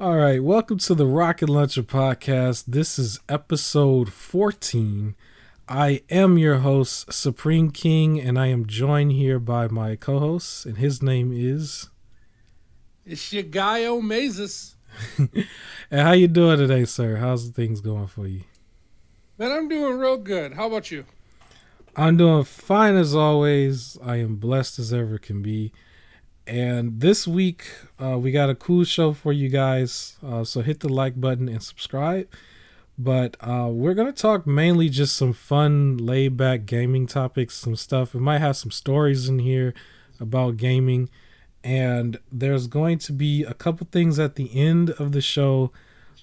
All right, welcome to the Rocket Launcher podcast. This is episode 14. I am your host, Supreme King, and I am joined here by my co-host, and his name is. It's your guy Omazis. And how you doing today, sir? How's things going for you? Man, I'm doing real good. How about you? I'm doing fine as always. I am blessed as ever can be. And this week, we got a cool show for you guys. So hit the like button and subscribe. But we're going to talk mainly just some fun, laid back gaming topics, some stuff. We might have some stories in here about gaming. And there's going to be a couple things at the end of the show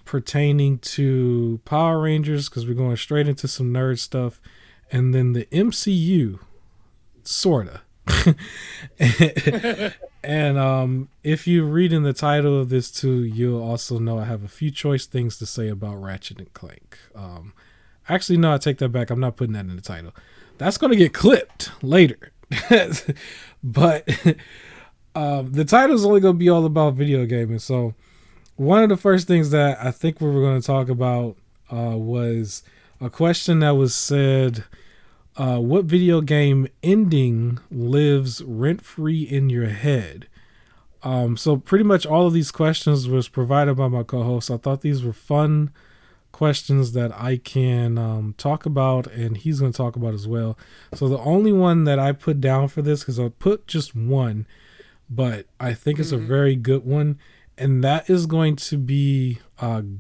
pertaining to Power Rangers, because we're going straight into some nerd stuff. And then the MCU, sorta. And if you read in the title of this too, you'll also know I have a few choice things to say about Ratchet and Clank. Actually, no, I take that back. I'm not putting that in the title. That's going to get clipped later. But the title is only going to be all about video gaming. So one of the first things that I think we were going to talk about was a question that was said. What video game ending lives rent-free in your head? So pretty much all of these questions was provided by my co-host. I thought these were fun questions that I can talk about, and he's going to talk about as well. So the only one that I put down for this, because I put just one, but I think it's a very good one, and that is going to be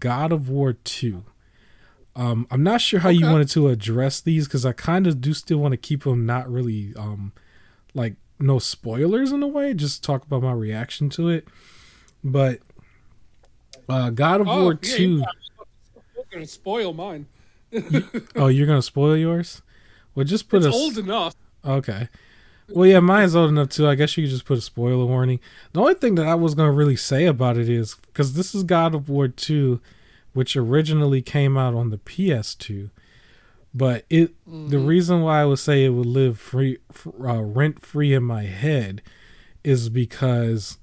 God of War 2. I'm not sure how you wanted to address these, because I kind of do still want to keep them not really like no spoilers in a way, just talk about my reaction to it. But God of War 2. You're going to spoil mine. Oh, you're going to spoil yours? Well, just put it's old enough. Okay. Well, yeah, mine's old enough too. I guess you could just put a spoiler warning. The only thing that I was going to really say about it is, because this is God of War 2, which originally came out on the PS2, but the reason why I would say it would live rent free in my head is because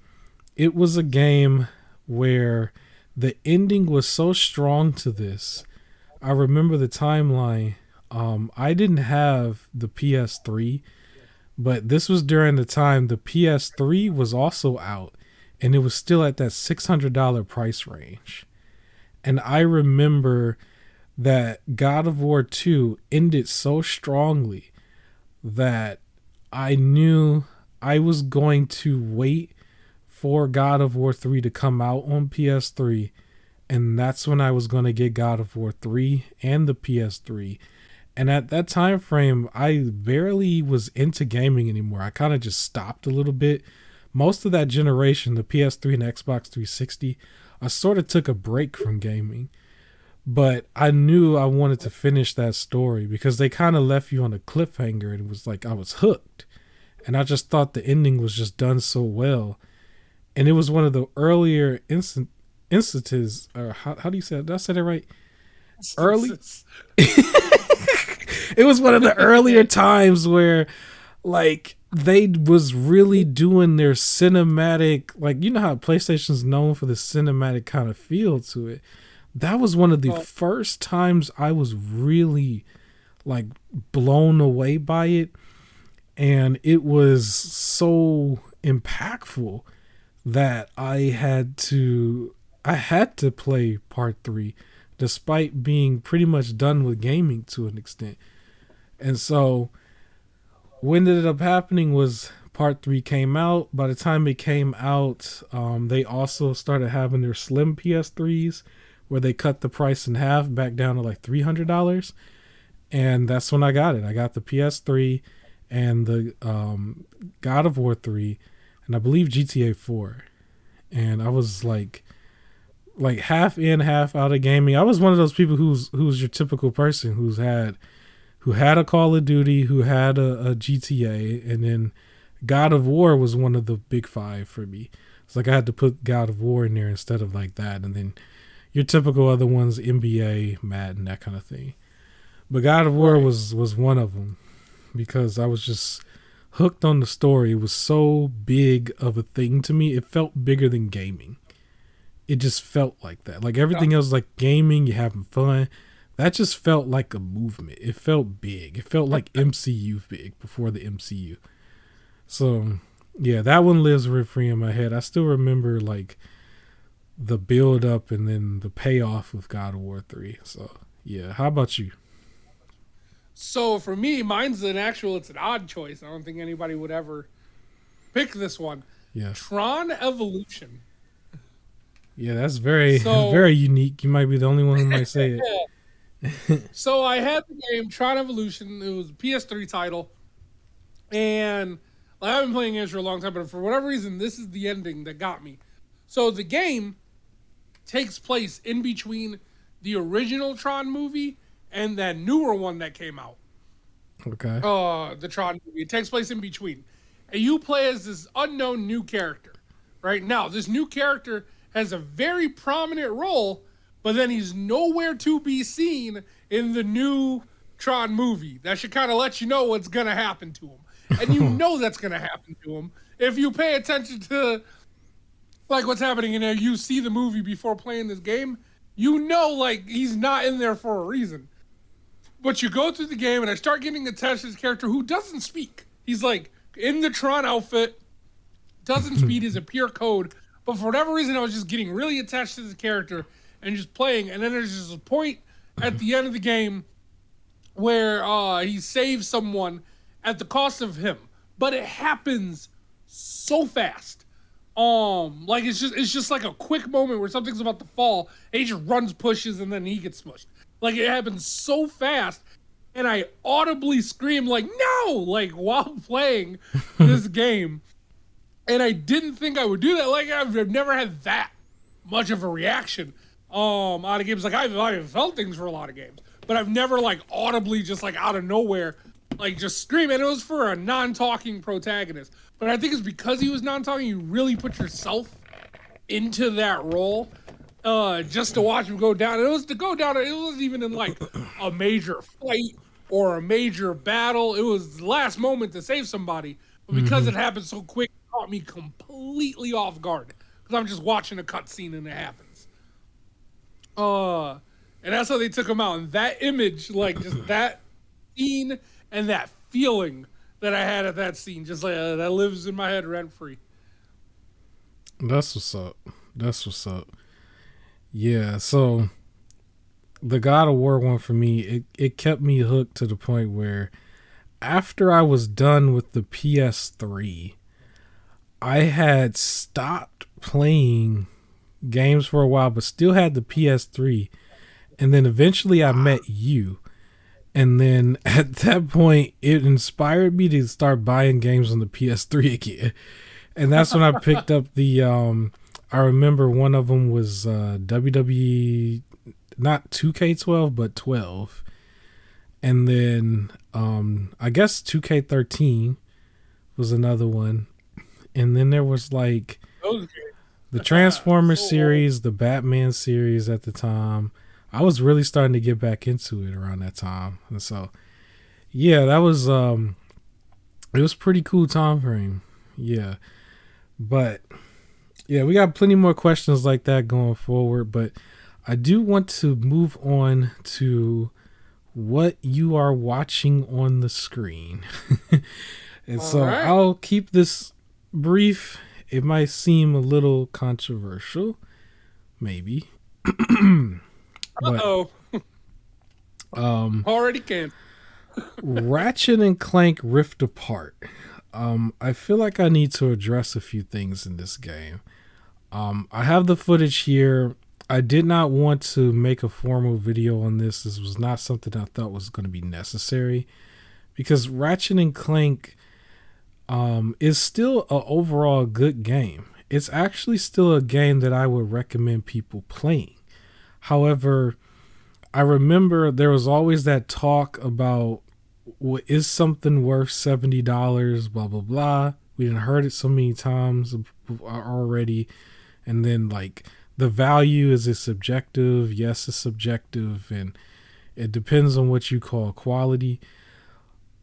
it was a game where the ending was so strong to this. I remember the timeline. I didn't have the PS3, but this was during the time the PS3 was also out, and it was still at that $600 price range. And I remember that God of War 2 ended so strongly that I knew I was going to wait for God of War 3 to come out on PS3. And that's when I was going to get God of War 3 and the PS3. And at that time frame, I barely was into gaming anymore. I kind of just stopped a little bit. Most of that generation, the PS3 and Xbox 360, I sort of took a break from gaming, but I knew I wanted to finish that story because they kind of left you on a cliffhanger, and it was like I was hooked, and I just thought the ending was just done so well. And it was one of the earlier instances, or how do you say it? Did I say that right? Early. It was one of the earlier times where, like, they was really doing their cinematic, like, you know how PlayStation's known for the cinematic kind of feel to it. That was one of the first times I was really like blown away by it, and it was so impactful that I had to play part 3 despite being pretty much done with gaming to an extent. And so what ended up happening was part 3 came out. By the time it came out, they also started having their slim PS3s where they cut the price in half back down to like $300. And that's when I got it. I got the PS3 and the God of War 3 and I believe GTA 4. And I was like half in, half out of gaming. I was one of those people who's your typical person who had a Call of Duty, who had a GTA, and then God of War was one of the big 5 for me. It's like I had to put God of War in there instead of like that, and then your typical other ones, NBA, Madden, that kind of thing. But God of War was one of them because I was just hooked on the story. It was so big of a thing to me. It felt bigger than gaming. it just felt like that. Like everything else, like gaming, you're having fun. That just felt like a movement. It felt big. It felt like MCU big before the MCU. So yeah, that one lives rent free in my head. I still remember like the build up and then the payoff with God of War 3. So yeah, how about you? So for me, it's an odd choice. I don't think anybody would ever pick this one. Yeah, Tron Evolution. yeah, that's very So very unique. You might be the only one who might say it. so I had the game Tron Evolution. It was a PS3 title, and I've been playing games for a long time, but for whatever reason, this is the ending that got me. So the game takes place in between the original Tron movie and that newer one that came out. Okay. The Tron movie. It takes place in between. And you play as this unknown new character. Right now, this new character has a very prominent role, but then he's nowhere to be seen in the new Tron movie. That should kind of let you know what's going to happen to him. And you know that's going to happen to him if you pay attention to like what's happening in there. You see the movie before playing this game. You know, like, he's not in there for a reason. But you go through the game, and I start getting attached to this character who doesn't speak. He's like in the Tron outfit, doesn't speak, is a pure code. But for whatever reason, I was just getting really attached to this character and just playing. And then there's just a point at the end of the game where he saves someone at the cost of him. But it happens so fast. Like it's just like a quick moment where something's about to fall, and he just runs, pushes, and then he gets smushed. Like it happens so fast, and I audibly scream like "no!" like while playing this game, and I didn't think I would do that. Like I've never had that much of a reaction out of games. Like I've felt things for a lot of games, but I've never like audibly just like out of nowhere like just scream. And it was for a non-talking protagonist. But I think it's because he was non-talking, you really put yourself into that role just to watch him go down. It was to go down. It wasn't even in like a major fight or a major battle. It was the last moment to save somebody. But because it happened so quick, it caught me completely off guard. Because I'm just watching a cutscene and it happens. And that's how they took him out. And that image, like just that scene and that feeling that I had at that scene, just like that lives in my head rent free. That's what's up. That's what's up. Yeah, so the God of War one for me, it kept me hooked to the point where after I was done with the PS3, I had stopped playing games for a while, but still had the PS3. And then eventually I met you. And then at that point, it inspired me to start buying games on the PS3 again. And that's when I picked up the, I remember one of them was WWE, not 2K12, but 12. And then I guess 2K13 was another one. And then there was like the Transformers series, the Batman series at the time. I was really starting to get back into it around that time. And so, yeah, that was, it was pretty cool time frame. Yeah. But, yeah, we got plenty more questions like that going forward. But I do want to move on to what you are watching on the screen. And so right. I'll keep this brief. It might seem a little controversial, maybe. Uh-oh. Already can. Ratchet and Clank Rift Apart. I feel like I need to address a few things in this game. I have the footage here. I did not want to make a formal video on this. This was not something I thought was going to be necessary because Ratchet and Clank is still an overall good game. It's actually still a game that I would recommend people playing. However, I remember there was always that talk about is something worth $70, blah, blah, blah. We done heard it so many times already. And then like the value, is it subjective? Yes, it's subjective. And it depends on what you call quality.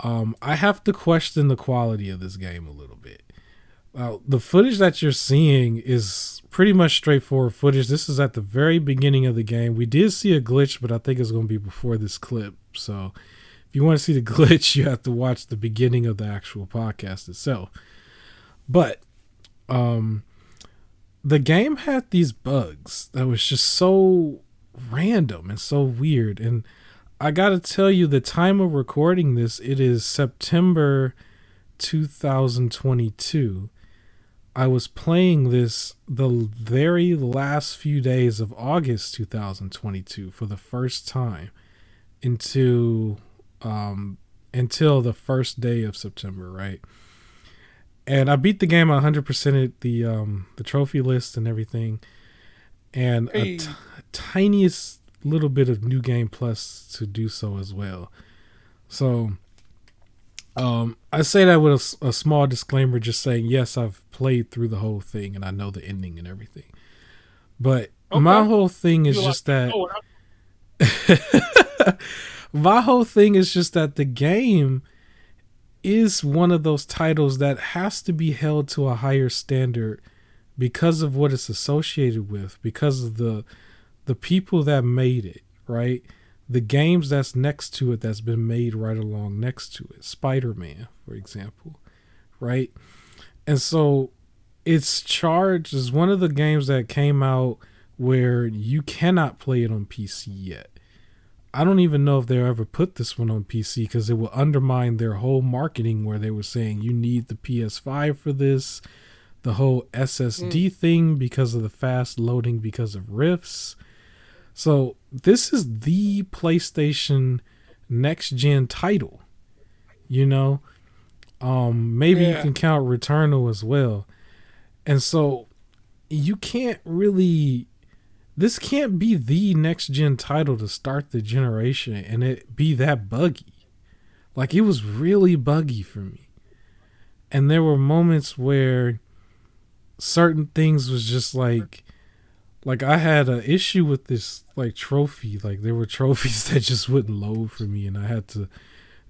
I have to question the quality of this game a little bit. The footage that you're seeing is pretty much straightforward footage. This is at the very beginning of the game. We did see a glitch, but I think it's going to be before this clip. So if you want to see the glitch, you have to watch the beginning of the actual podcast itself. But the game had these bugs that was just so random and so weird. And I got to tell you, the time of recording this, it is September 2022. I was playing this the very last few days of August 2022 for the first time until the first day of September, right? And I beat the game 100%ed the trophy list and everything, and Hey. tiniest little bit of new game plus to do so as well. So I say that with a small disclaimer, just saying, yes, I've played through the whole thing and I know the ending and everything. But my whole thing is just that my whole thing is just that the game is one of those titles that has to be held to a higher standard because of what it's associated with, because of the people that made it, right? The games that's next to it that's been made right along next to it. Spider-Man, for example, right? And so it's charged as one of the games that came out where you cannot play it on PC yet. I don't even know if they'll ever put this one on PC because it will undermine their whole marketing where they were saying you need the PS5 for this, the whole SSD thing because of the fast loading because of rifts. So this is the PlayStation next gen title, you know. Maybe you can count Returnal as well, and so you can't really. This can't be the next gen title to start the generation and it be that buggy. Like, it was really buggy for me, and there were moments where certain things was just like I had an issue with this like trophy. Like, there were trophies that just wouldn't load for me, and I had to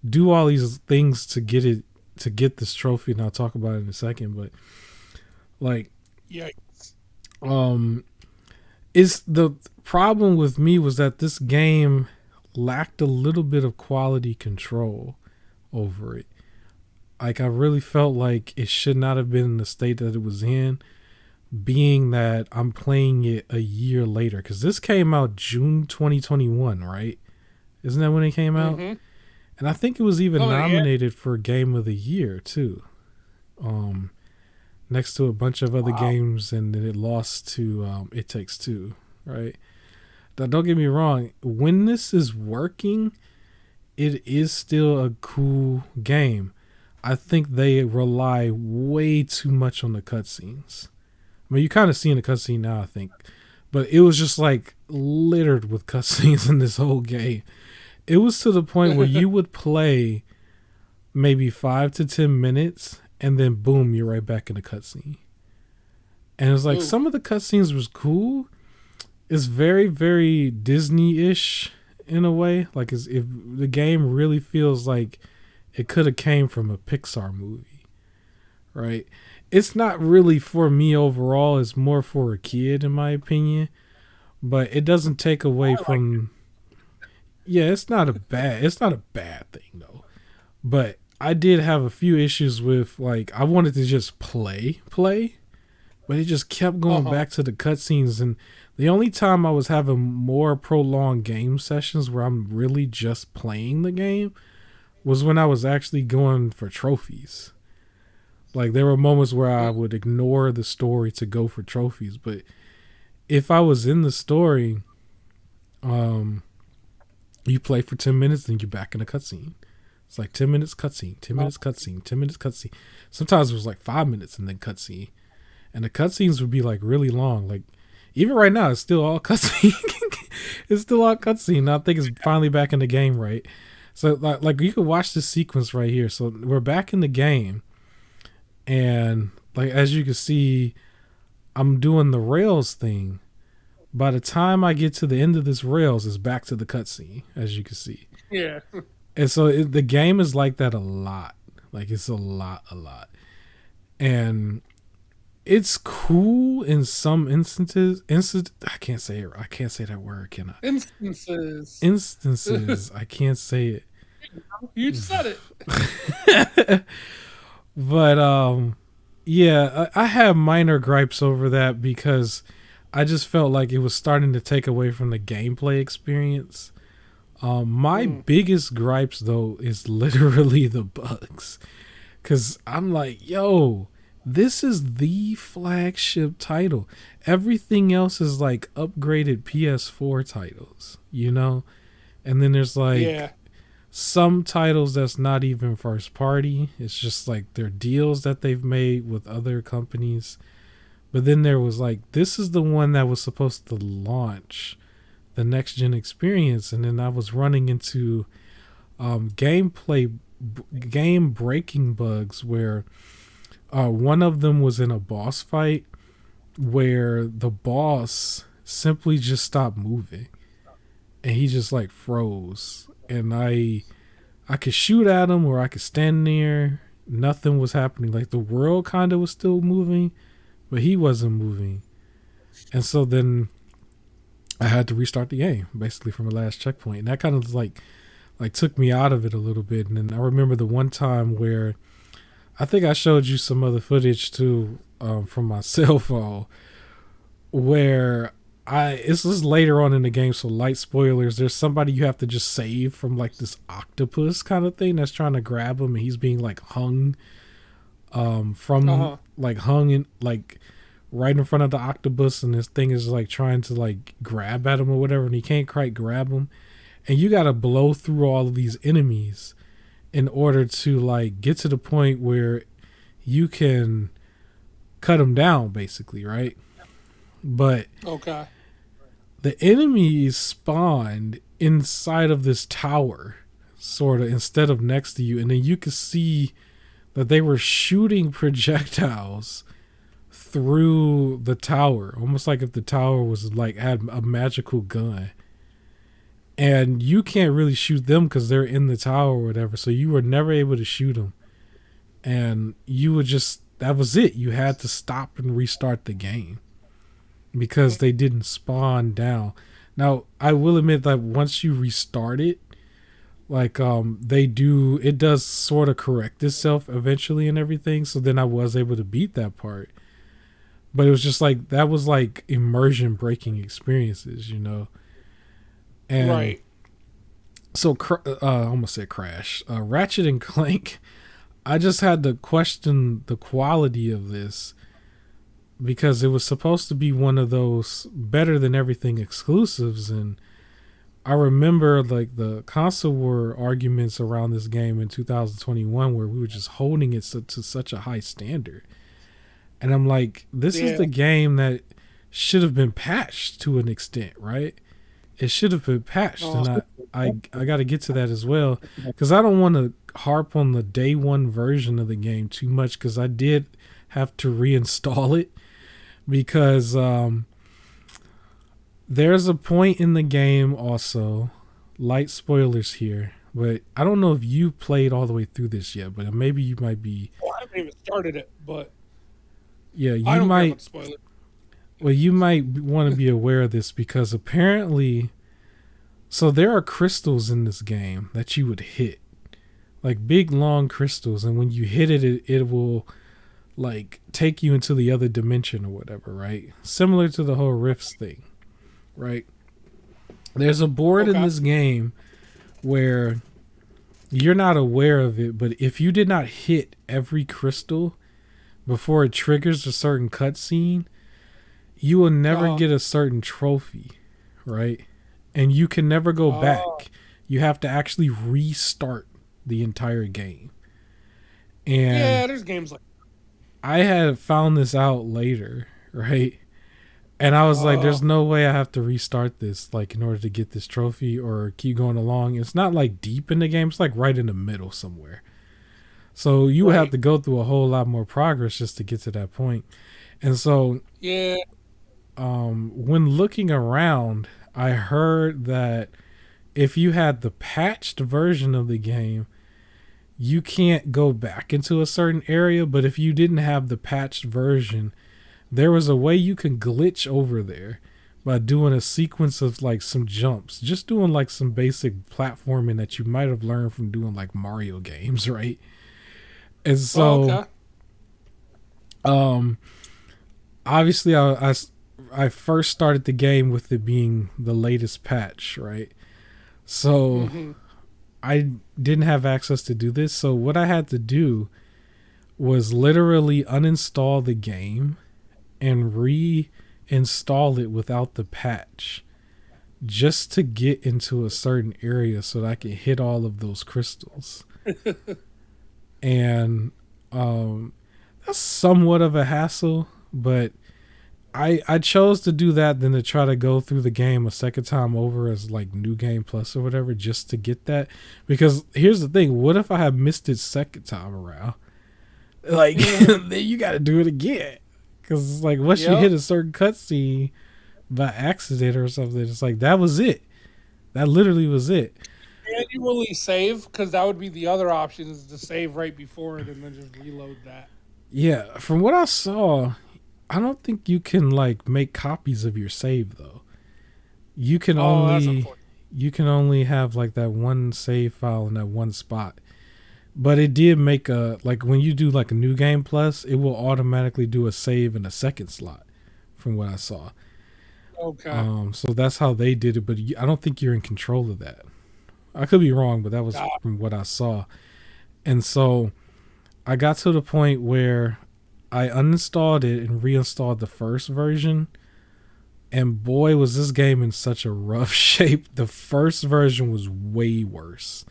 do all these things to get this trophy, and I'll talk about it in a second. But like, Yikes. Is the problem with me was that this game lacked a little bit of quality control over it. Like, I really felt like it should not have been in the state that it was in, being that I'm playing it a year later, because this came out June 2021, right? Isn't that when it came out? And I think it was even nominated for Game of the Year too, next to a bunch of other games, and then it lost to It Takes Two, right? Now, don't get me wrong, when this is working, it is still a cool game. I think they rely way too much on the cutscenes. I mean, you kind of see in the cutscene now, I think. But it was just like littered with cutscenes in this whole game. It was to the point where you would play maybe 5 to 10 minutes and then boom, you're right back in the cutscene. And it was like, some of the cutscenes was cool. It's very, very Disney-ish in a way. Like, if the game really feels like it could have came from a Pixar movie, right? It's not really for me overall. It's more for a kid, in my opinion. But it doesn't take away from. Yeah, it's not a bad thing though. But I did have a few issues with, like, I wanted to just play, but it just kept going back to the cutscenes. And the only time I was having more prolonged game sessions where I'm really just playing the game was when I was actually going for trophies. Like, there were moments where I would ignore the story to go for trophies, but if I was in the story, you play for 10 minutes, then you're back in a cutscene. It's like 10 minutes cutscene, 10 minutes cutscene, 10 minutes cutscene. Sometimes it was like 5 minutes and then cutscene. And the cutscenes would be like really long. Like, even right now, it's still all cutscene. It's still all cutscene. I think it's finally back in the game, right? So, like you could watch this sequence right here. So, we're back in the game. And, like, as you can see, I'm doing the rails thing. By the time I get to the end of this rails, it's back to the cutscene, as you can see. Yeah. And so the game is like that a lot. Like, it's a lot. And it's cool in some instances. I can't say it. I can't say that word. Can I? Instances. Instances. I can't say it. You said it. But yeah, I have minor gripes over that because I just felt like it was starting to take away from the gameplay experience. My biggest gripes though is literally the bugs, because I'm like, yo, this is the flagship title. Everything else is like upgraded PS4 titles, you know? And then there's like some titles that's not even first party. It's just like their deals that they've made with other companies. But then there was like, this is the one that was supposed to launch the next gen experience. And then I was running into game breaking bugs where one of them was in a boss fight where the boss simply just stopped moving and he just like froze, and I could shoot at him or I could stand there, nothing was happening. Like the world kind of was still moving, but he wasn't moving. And so then I had to restart the game basically from the last checkpoint, and that kind of like took me out of it a little bit. And then I remember the one time where I think I showed you some other footage too, from my cell phone, where this was later on in the game, so light spoilers. There's somebody you have to just save from like this octopus kind of thing that's trying to grab him, and he's being like hung like hung in like right in front of the octopus, and this thing is like trying to like grab at him or whatever, and he can't quite grab him. And you got to blow through all of these enemies in order to like get to the point where you can cut them down basically, right? But the enemies spawned inside of this tower sort of instead of next to you, and then you could see that they were shooting projectiles through the tower, almost like if the tower was like had a magical gun. And you can't really shoot them because they're in the tower or whatever. So you were never able to shoot them. And you would just, that was it. You had to stop and restart the game because they didn't spawn down. Now, I will admit that once you restart it, like it does sort of correct itself eventually and everything. So then I was able to beat that part. But it was just like, that was like immersion breaking experiences, you know? And right. So I almost said Crash. Ratchet and Clank, I just had to question the quality of this because it was supposed to be one of those better than everything exclusives. And I remember like the console war arguments around this game in 2021 where we were just holding it to such a high standard. And I'm like, this is the game that should have been patched to an extent, right? It should have been patched, and I got to get to that as well because I don't want to harp on the day one version of the game too much because I did have to reinstall it because there's a point in the game also, light spoilers here, but I don't know if you played all the way through this yet, but maybe you might be. Well, I haven't even started it, but yeah, you might. Spoil it. Well, you might want to be aware of this because apparently, so there are crystals in this game that you would hit, like big long crystals, and when you hit it, it will like take you into the other dimension or whatever, right? Similar to the whole Rifts thing, right? There's a board in this game where you're not aware of it, but if you did not hit every crystal before it triggers a certain cutscene, you will never get a certain trophy, right? And you can never go back. You have to actually restart the entire game. And yeah, there's games like that. I had found this out later, right? And I was like, there's no way I have to restart this, like, in order to get this trophy or keep going along. It's not like deep in the game. It's like right in the middle somewhere. So you would have to go through a whole lot more progress just to get to that point. And so when looking around, I heard that if you had the patched version of the game, you can't go back into a certain area, but if you didn't have the patched version, there was a way you can glitch over there by doing a sequence of like some jumps, just doing like some basic platforming that you might have learned from doing like Mario games, right? And Oh, so, okay. um, obviously, I first started the game with it being the latest patch, right? So Hmm. I didn't have access to do this. So what I had to do was literally uninstall the game and reinstall it without the patch just to get into a certain area so that I could hit all of those crystals. And that's somewhat of a hassle, but I chose to do that than to try to go through the game a second time over as like New Game Plus or whatever just to get that. Because here's the thing: what if I had missed it second time around? Like then you got to do it again. Because like once you Yep. hit a certain cutscene by accident or something, it's like that was it. That literally was it. Manually save, because that would be the other option, is to save right before it and then just reload that. Yeah, from what I saw, I don't think you can like make copies of your save though. You can Oh, that's only unfortunate. you can only have like that one save file in that one spot. But it did make a like when you do like a New Game Plus, it will automatically do a save in a second slot from what I saw. Okay. So that's how they did it, but I don't think you're in control of that. I could be wrong, but that was Got from what I saw. And so I got to the point where I uninstalled it and reinstalled the first version. And boy, was this game in such a rough shape. The first version was way worse.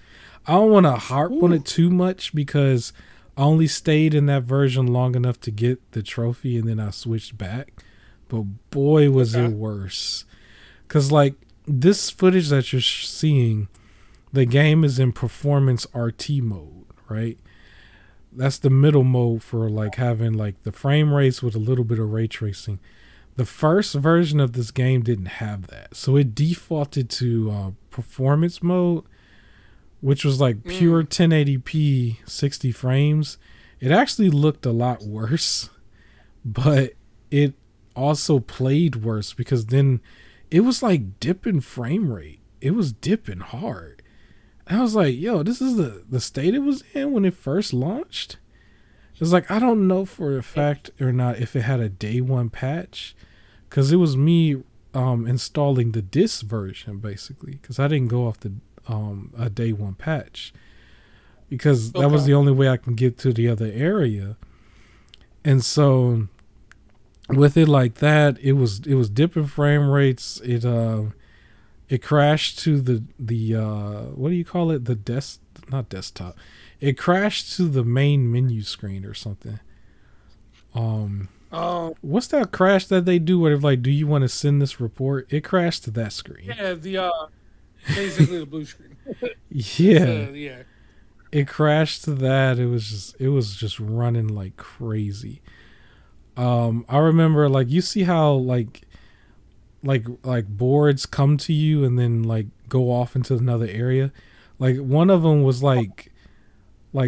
I don't want to harp on Ooh, it too much because I only stayed in that version long enough to get the trophy and then I switched back. But boy, was it okay. worse. Because, like, this footage that you're seeing, the game is in performance RT mode, right? That's the middle mode for like having like the frame rates with a little bit of ray tracing. The first version of this game didn't have that, so it defaulted to performance mode, which was like pure Mm, 1080p 60 frames. It actually looked a lot worse, but it also played worse because then it was like dipping frame rate. It was dipping hard. I was like, yo, this is the state it was in when it first launched. It's like I don't know for a fact or not if it had a day one patch, because it was me installing the disc version basically, because I didn't go off the a day one patch because that was okay. the only way I can get to the other area. And so with it like that, it was dipping frame rates. It crashed to the what do you call it? The desk, not desktop. It crashed to the main menu screen or something. Um, Oh, what's that crash that they do where like, do you want to send this report? It crashed to that screen. yeah. The basically the blue screen. Yeah, Yeah. it crashed to that. It was just running like crazy. I remember like you see how like boards come to you and then like go off into another area. Like one of them was like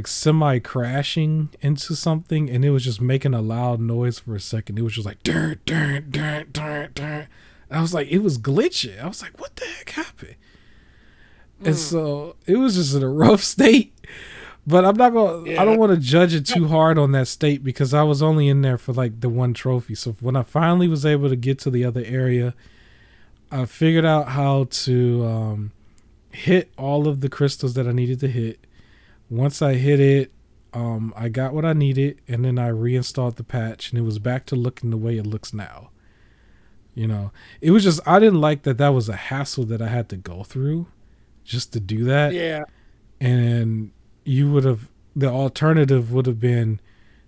semi crashing into something and it was just making a loud noise for a second. It was just like dun, dun, dun, dun, dun. I was like, it was glitching. I was like, what the heck happened? And Mm, so it was just in a rough state. But I yeah. don't want to judge it too hard on that state because I was only in there for like the one trophy. So when I finally was able to get to the other area, I figured out how to hit all of the crystals that I needed to hit. Once I hit it, I got what I needed, and then I reinstalled the patch, and it was back to looking the way it looks now. You know, it was just I didn't like that was a hassle that I had to go through just to do that, Yeah. and you would have the alternative would have been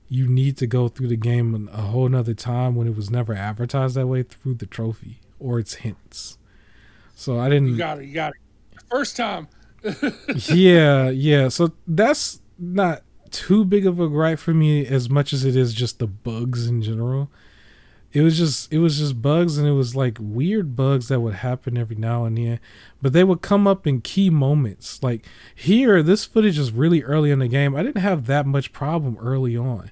you need to go through the game a whole nother time when it was never advertised that way through the trophy or its hints. So I You didn't. got it. You got it. First time. Yeah, yeah. So that's not too big of a gripe for me as much as it is just the bugs in general. It was just bugs and it was like weird bugs that would happen every now and then, but they would come up in key moments. Like here, this footage is really early in the game. I didn't have that much problem early on.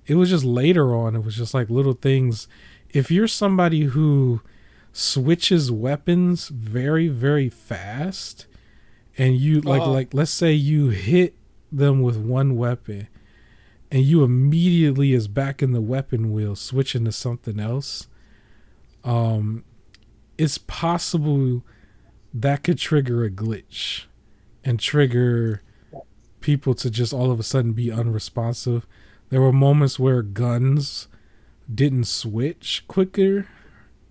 It was just later on. It was just like little things. If you're somebody who switches weapons very, very fast, and you like let's say you hit them with one weapon, and you immediately is back in the weapon wheel switching to something else, it's possible that could trigger a glitch and trigger people to just all of a sudden be unresponsive. There were moments where guns didn't switch quicker,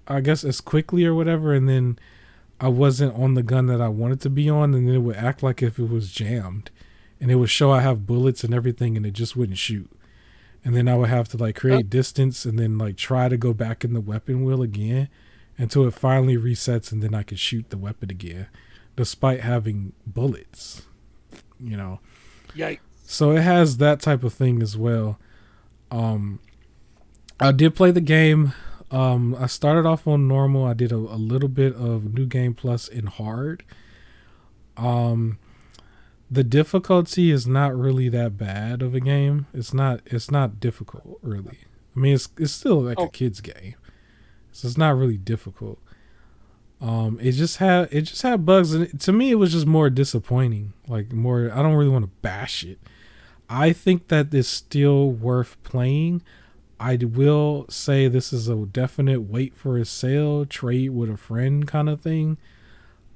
I guess as quickly or whatever, and then I wasn't on the gun that I wanted to be on, and then it would act like if it was jammed, and it would show I have bullets and everything, and it just wouldn't shoot. And then I would have to like create distance and then like try to go back in the weapon wheel again until it finally resets, and then I could shoot the weapon again, despite having bullets. You know. Yikes. So it has that type of thing as well. I did play the game. I started off on normal. I did a little bit of New Game Plus in hard. The difficulty is not really that bad of a game. It's not difficult really. I mean, it's still like a kid's game, so it's not really difficult. It just had bugs, and to me, it was just more disappointing. Like more, I don't really want to bash it. I think that it's still worth playing. I will say this is a definite wait for a sale, trade with a friend kind of thing.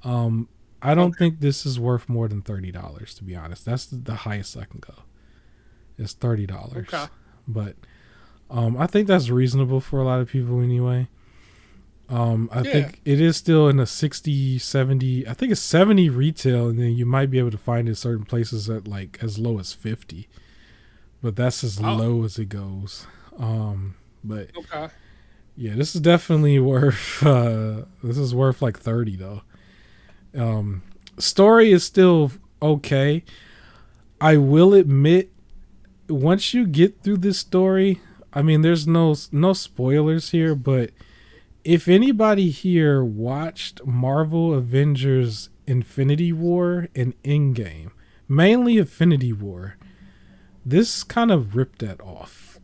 I don't think this is worth more than $30, to be honest. That's the highest I can go. It's $30. Okay. But I think that's reasonable for a lot of people anyway. I think it is still in a 60, 70, I think it's 70 retail, and then you might be able to find it certain places at like as low as 50. But that's as low as it goes. But yeah, this is definitely worth this is worth like 30 though. Story is still okay. I will admit, once you get through this story, I mean there's no spoilers here, but if anybody here watched Marvel Avengers Infinity War and Endgame, mainly Infinity War, this kind of ripped that off.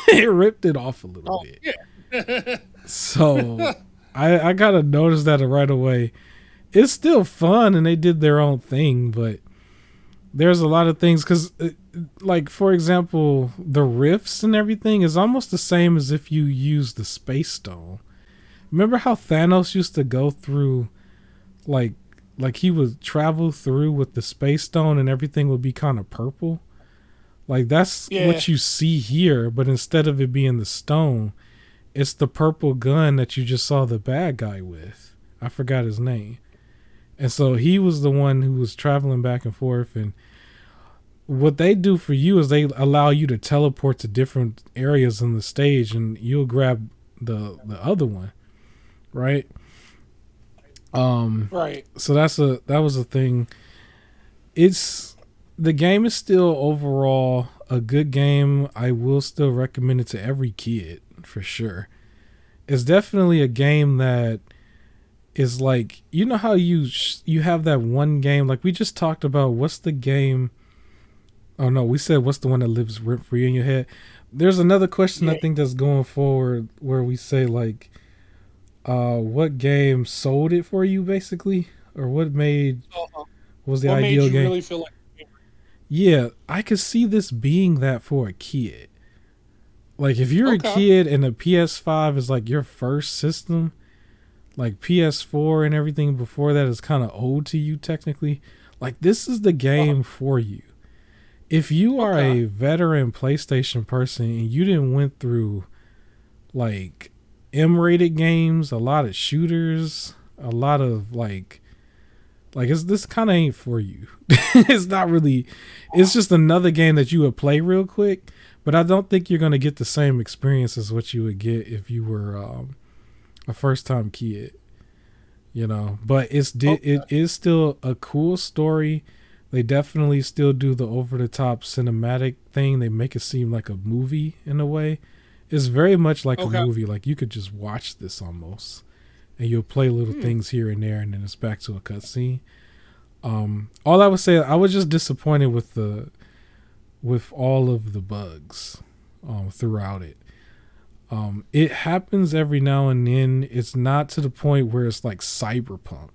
It ripped it off a little bit. Yeah. So I gotta notice that right away. It's still fun and they did their own thing, but there's a lot of things because, like, for example, the rifts and everything is almost the same as if you use the Space Stone. Remember how Thanos used to go through, like he would travel through with the Space Stone and everything would be kind of purple? Like, that's what you see here, but instead of it being the stone, it's the purple gun that you just saw the bad guy with. I forgot his name. And so he was the one who was traveling back and forth, and what they do for you is they allow you to teleport to different areas on the stage, and you'll grab the other one. Right. Right. So that was a thing. The game is still overall a good game. I will still recommend it to every kid for sure. It's definitely a game that is like, you know how you have that one game, like we just talked about, what's the game? Oh no, we said what's the one that lives rent free in your head. There's another question I think that's going forward where we say like, what game sold it for you basically, or what was the ideal game? Really feel like yeah, I could see this being that for a kid. Like if you're a kid and a PS5 is like your first system, like PS4 and everything before that is kind of old to you technically, like this is the game for you. If you are a veteran PlayStation person and you didn't went through like M-rated games, a lot of shooters, a lot of like this kind of ain't for you. It's not really. It's just another game that you would play real quick, but I don't think you're gonna get the same experience as what you would get if you were a first time kid. You know, but it is still a cool story. They definitely still do the over the top cinematic thing. They make it seem like a movie in a way. It's very much like a movie. Like you could just watch this almost, and you'll play little things here and there, and then it's back to a cutscene. All I would say, I was just disappointed with all of the bugs. throughout it. It happens every now and then. It's not to the point where it's like cyberpunk,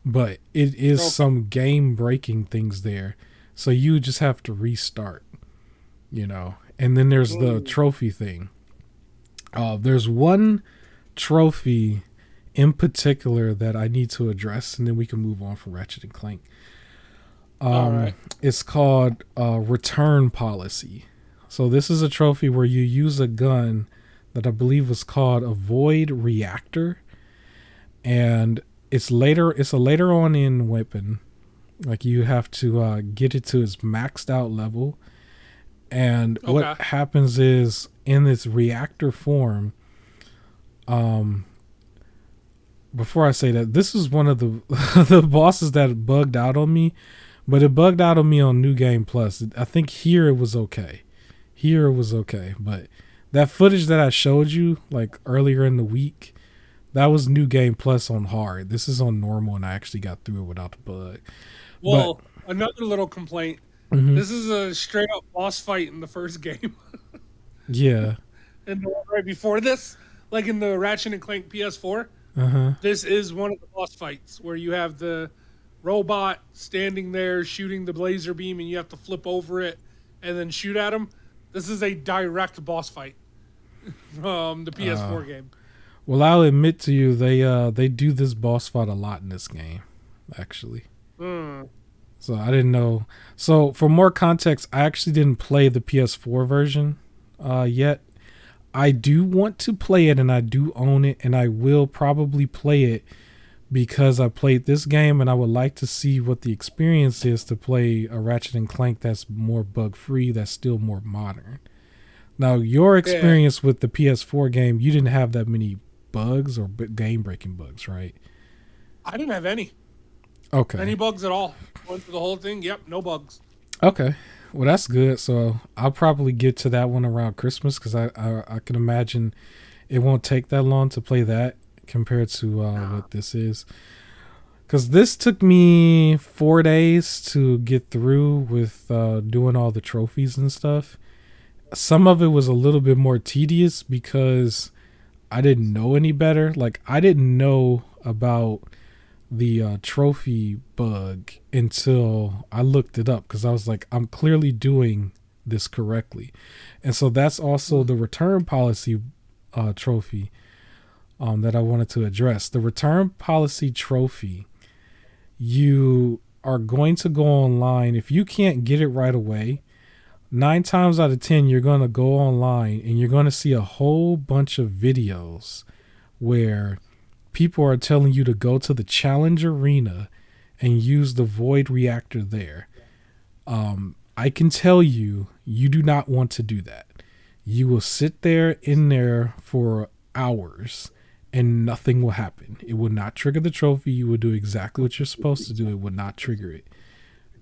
but it is some game breaking things there. So you just have to restart, you know. And then there's the trophy thing. There's one trophy in particular that I need to address, and then we can move on from Ratchet and Clank. All right. It's called return policy. So this is a trophy where you use a gun that I believe was called a void reactor, and it's a later on in weapon. Like you have to get it to its maxed out level, and what happens is in its reactor form. Before I say that, this is one of the the bosses that bugged out on me, but it bugged out on me on New Game Plus. I think here it was okay. But that footage that I showed you like earlier in the week, that was New Game Plus on hard. This is on normal, and I actually got through it without the bug. Well, another little complaint. Mm-hmm. This is a straight up boss fight in the first game. Yeah. And the one right before this, like in the Ratchet and Clank PS4, this is one of the boss fights where you have the robot standing there shooting the laser beam, and you have to flip over it and then shoot at him. This is a direct boss fight from the PS4 game. Well, I'll admit to you, they do this boss fight a lot in this game, actually. So I didn't know. So for more context, I actually didn't play the PS4 version yet. I do want to play it, and I do own it, and I will probably play it because I played this game, and I would like to see what the experience is to play a Ratchet and Clank that's more bug-free, that's still more modern. Now, your experience with the PS4 game, you didn't have that many bugs or game-breaking bugs, right? I didn't have any. Okay. Any bugs at all? Went through the whole thing. Yep, no bugs. Okay. Well, that's good. So I'll probably get to that one around Christmas because I can imagine it won't take that long to play that compared to what this is. Because this took me 4 days to get through with doing all the trophies and stuff. Some of it was a little bit more tedious because I didn't know any better. Like, I didn't know about the trophy bug until I looked it up because I was like, I'm clearly doing this correctly. And so that's also the return policy trophy that I wanted to address. The return policy trophy, you are going to go online. If you can't get it right away, 9 times out of 10, you're going to go online and you're going to see a whole bunch of videos where people are telling you to go to the challenge arena and use the void reactor there. I can tell you, you do not want to do that. You will sit there in there for hours and nothing will happen. It will not trigger the trophy. You will do exactly what you're supposed to do. It will not trigger it.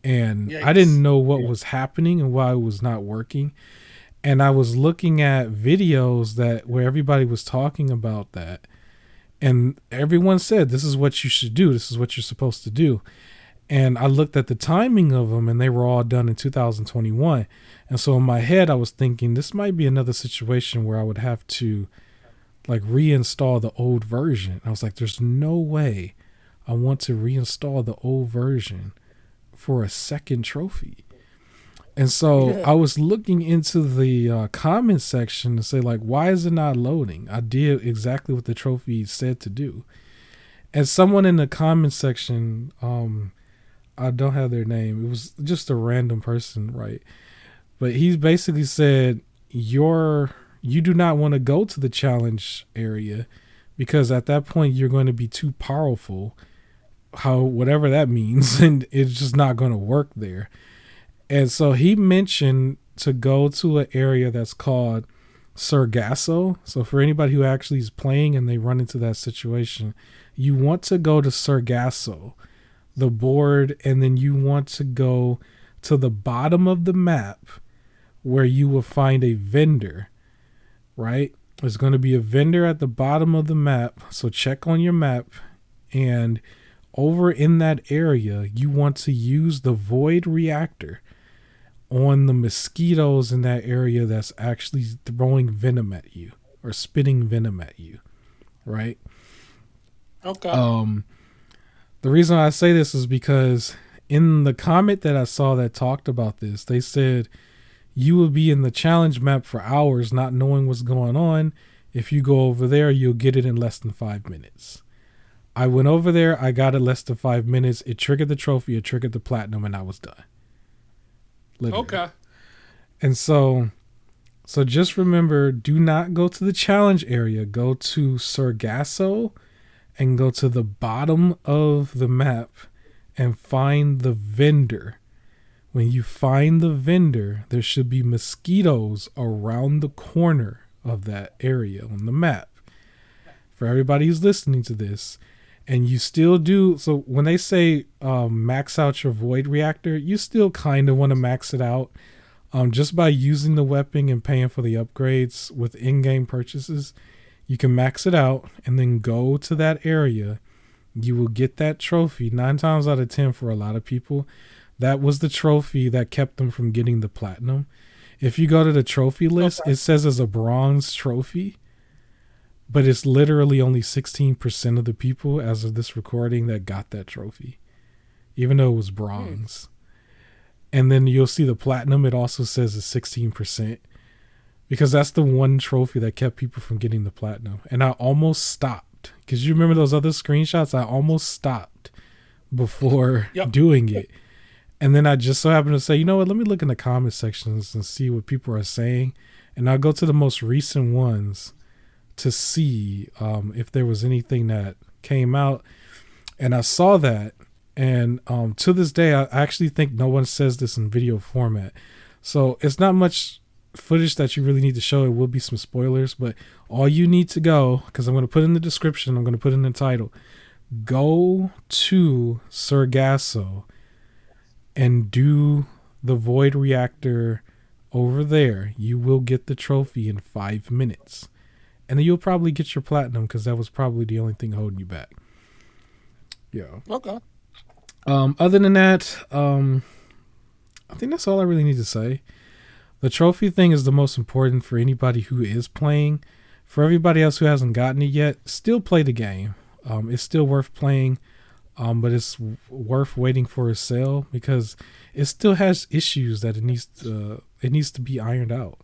And yikes. I didn't know what was happening and why it was not working. And I was looking at videos where everybody was talking about that. And everyone said, this is what you should do. This is what you're supposed to do. And I looked at the timing of them, and they were all done in 2021. And so in my head, I was thinking this might be another situation where I would have to like reinstall the old version. I was like, there's no way I want to reinstall the old version for a second trophy. And so I was looking into the comment section to say, like, why is it not loading? I did exactly what the trophy said to do. And someone in the comment section, I don't have their name. It was just a random person, right? But he basically said, you do not want to go to the challenge area because at that point you're going to be too powerful, whatever that means, and it's just not going to work there. And so he mentioned to go to an area that's called Sargasso. So for anybody who actually is playing and they run into that situation, you want to go to Sargasso, the board, and then you want to go to the bottom of the map where you will find a vendor, right? There's going to be a vendor at the bottom of the map. So check on your map, and over in that area, you want to use the void reactor. on the mosquitoes in that area that's actually throwing venom at you or spitting venom at you, right? Okay. The reason I say this is because in the comment that I saw that talked about this, they said you will be in the challenge map for hours not knowing what's going on. If you go over there, you'll get it in less than 5 minutes. I went over there, I got it less than 5 minutes. It triggered the trophy, it triggered the platinum, and I was done. Literally. Okay. And so just remember, do not go to the challenge area. Go to Sargasso and go to the bottom of the map and find the vendor. When you find the vendor, there should be mosquitoes around the corner of that area on the map. For everybody who's listening to this, and you still do, so when they say max out your void reactor, you still kind of want to max it out. Just by using the weapon and paying for the upgrades with in-game purchases, you can max it out and then go to that area. You will get that trophy 9 times out of 10 for a lot of people. That was the trophy that kept them from getting the platinum. If you go to the trophy list, it says it's a bronze trophy, but it's literally only 16% of the people as of this recording that got that trophy, even though it was bronze. And then you'll see the platinum. It also says it's 16%, because that's the one trophy that kept people from getting the platinum. And I almost stopped, because you remember those other screenshots? I almost stopped before doing it. And then I just so happened to say, you know what, let me look in the comment sections and see what people are saying. And I'll go to the most recent ones to see if there was anything that came out. And I saw that. And to this day, I actually think no one says this in video format. So it's not much footage that you really need to show. It will be some spoilers. But all you need to go, because I'm going to put in the description, I'm going to put in the title, go to Sargasso and do the void reactor over there. You will get the trophy in 5 minutes. And then you'll probably get your platinum, because that was probably the only thing holding you back. Yeah. Okay. Other than that, I think that's all I really need to say. The trophy thing is the most important for anybody who is playing. For everybody else who hasn't gotten it yet, still play the game. It's still worth playing. But it's worth waiting for a sale, because it still has issues that it needs to be ironed out.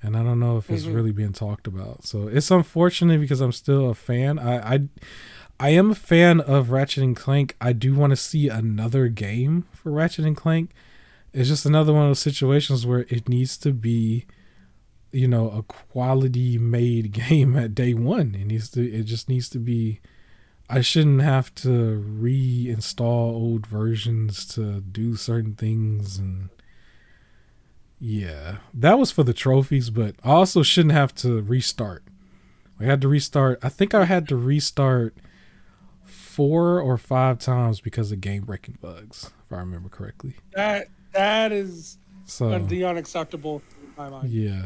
And I don't know if it's really being talked about. So it's unfortunate, because I'm still a fan. I am a fan of Ratchet and Clank. I do want to see another game for Ratchet and Clank. It's just another one of those situations where it needs to be, a quality made game at day one. It just needs to be. I shouldn't have to reinstall old versions to do certain things. And yeah, that was for the trophies, but I also shouldn't have to restart. I had to restart. I think I had to restart 4 or 5 times because of game breaking bugs, if I remember correctly. That is the unacceptable in my mind. Yeah.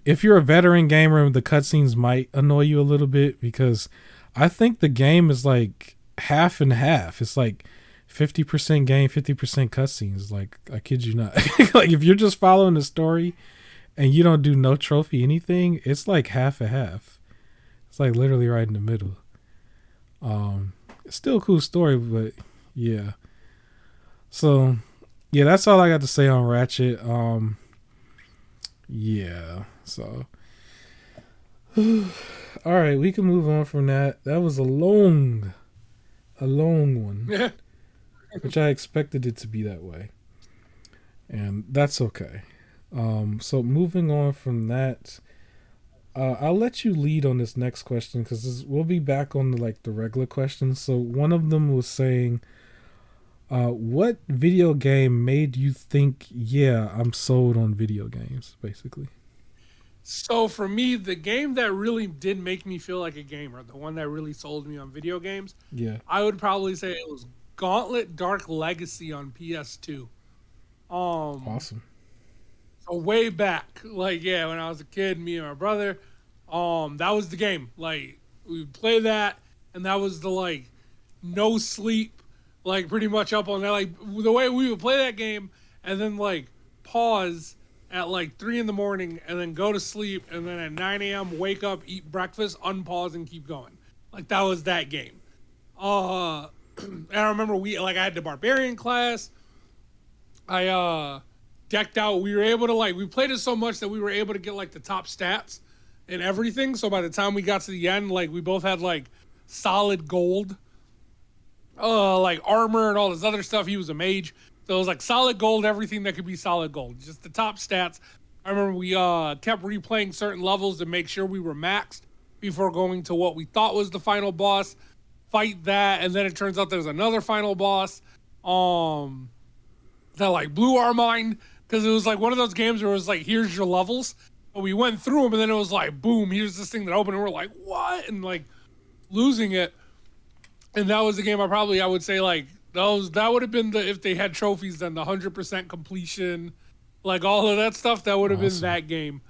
If you're a veteran gamer, the cutscenes might annoy you a little bit, because I think the game is like half and half. It's like 50% game, 50% cutscenes. Like, I kid you not. Like, if you're just following the story and you don't do no trophy anything, it's like half and half. It's like literally right in the middle. It's still a cool story, but yeah. So yeah, that's all I got to say on Ratchet. Yeah, so all right, we can move on from that. That was a long one, which I expected it to be that way, and that's okay. So moving on from that, I'll let you lead on this next question, because we'll be back on the regular questions. So one of them was saying, what video game made you think, yeah, I'm sold on video games, basically? So for me, the game that really did make me feel like a gamer, the one that really sold me on video games, I would probably say it was Gauntlet Dark Legacy on PS2. Awesome. So way back, when I was a kid, me and my brother, that was the game. Like, we would play that, and that was the no sleep, pretty much up on that. Like, the way we would play that game, and then like pause at like 3 in the morning and then go to sleep and then at 9 a.m. wake up, eat breakfast, unpause and keep going. Like that was that game. And I remember I had the barbarian class. I decked out. We were able to we played it so much that we were able to get like the top stats and everything. So by the time we got to the end, like we both had like solid gold, like armor and all this other stuff. He was a mage. So it was like solid gold, everything that could be solid gold. Just the top stats. I remember we kept replaying certain levels to make sure we were maxed before going to what we thought was the final boss. Fight that, and then it turns out there's another final boss that like blew our mind because it was like one of those games where it was like, here's your levels. But we went through them, and then it was like, boom, here's this thing that opened, and we're like, what? And like losing it. And that was the game I would say like that would have been if they had trophies, then the 100% completion, like all of that stuff, that would have been that game.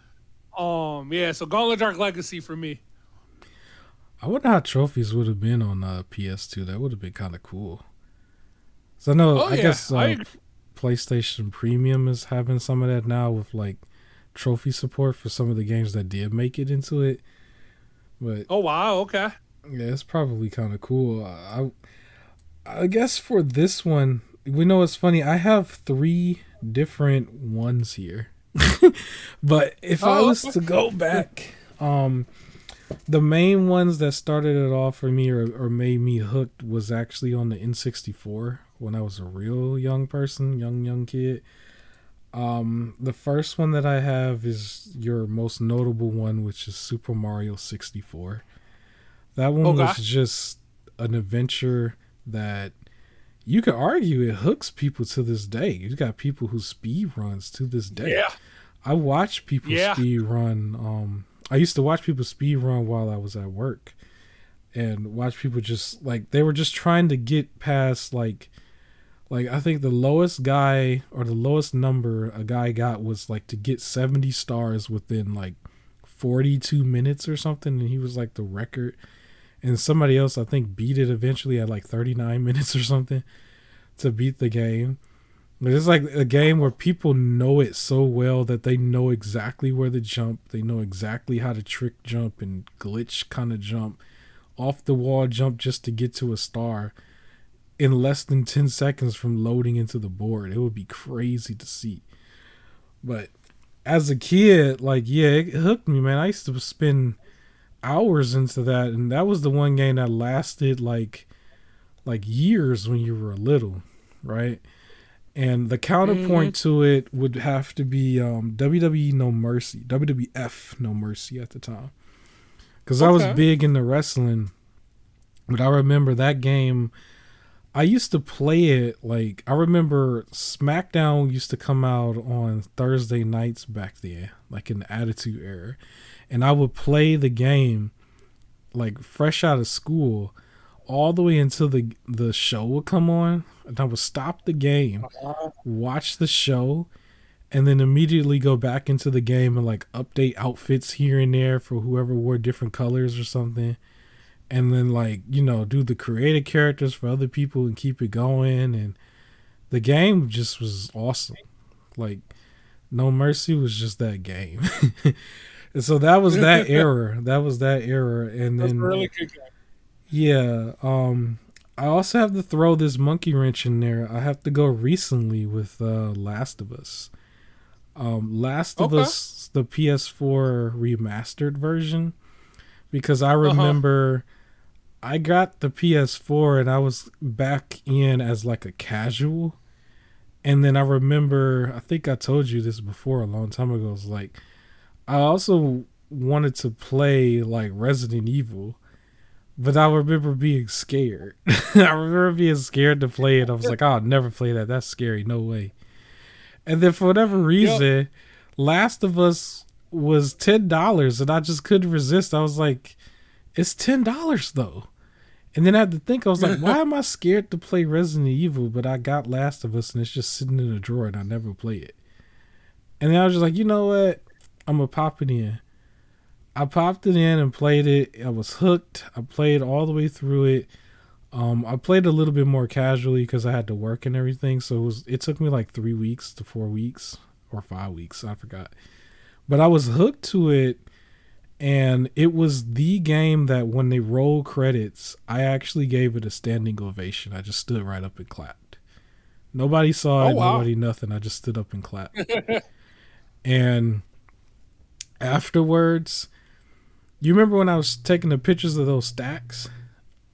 Yeah, so Gauntlet Dark Legacy for me. I wonder how trophies would have been on PS2. That would have been kind of cool. So I know, I guess PlayStation Premium is having some of that now with like trophy support for some of the games that did make it into it. But oh wow, okay. Yeah, it's probably kind of cool. I guess for this one, we know it's funny. I have 3 different ones here. But if I was to go back, the main ones that started it off for me or made me hooked was actually on the N64 when I was a real young person, young kid. The first one that I have is your most notable one, which is Super Mario 64. That one was just an adventure that you could argue it hooks people to this day. You got people who speed runs to this day. Yeah. I watch people speed run. I used to watch people speed run while I was at work, and watch people just like they were just trying to get past like I think the lowest guy or the lowest number a guy got was like to get 70 stars within like 42 minutes or something, and he was like the record. And somebody else I think beat it eventually at like 39 minutes or something to beat the game. But it's like a game where people know it so well that they know exactly where to jump. They know exactly how to trick jump and glitch kind of jump, off the wall jump just to get to a star in less than 10 seconds from loading into the board. It would be crazy to see. But as a kid, like, yeah, it hooked me, man. I used to spend hours into that, and that was the one game that lasted like years when you were little, right? And the counterpoint to it would have to be WWE No Mercy, WWF No Mercy at the time, because I was big into wrestling. But I remember that game, I used to play it like, I remember SmackDown used to come out on Thursday nights back then, like in the Attitude Era. And I would play the game like fresh out of school all the way until the show would come on. And I would stop the game, watch the show, and then immediately go back into the game and like update outfits here and there for whoever wore different colors or something. And then like, you know, do the creative characters for other people and keep it going. And the game just was awesome. Like No Mercy was just that game. And so that was that era. And then that's a really good game. Yeah. I also have to throw this monkey wrench in there. I have to go recently with Last of Us. Last of Us, the PS4 remastered version. Because I remember I got the PS4 and I was back in as like a casual. And then I remember, I think I told you this before a long time ago. It was like, I also wanted to play like Resident Evil. But I remember being scared. I remember being scared to play it. I was like, oh, I'll never play that. That's scary. No way. And then for whatever reason, Last of Us was $10 and I just couldn't resist. I was like, it's $10 though. And then I had to think, I was like, why am I scared to play Resident Evil? But I got Last of Us and it's just sitting in a drawer and I never play it. And then I was just like, you know what? I'm going to pop it in. I popped it in and played it. I was hooked. I played all the way through it. I played a little bit more casually because I had to work and everything. So it took me like 3 weeks to 4 weeks or 5 weeks. I forgot. But I was hooked to it, and it was the game that when they roll credits, I actually gave it a standing ovation. I just stood right up and clapped. Nobody saw it, wow. nobody nothing. I just stood up and clapped. And afterwards, you remember when I was taking the pictures of those stacks?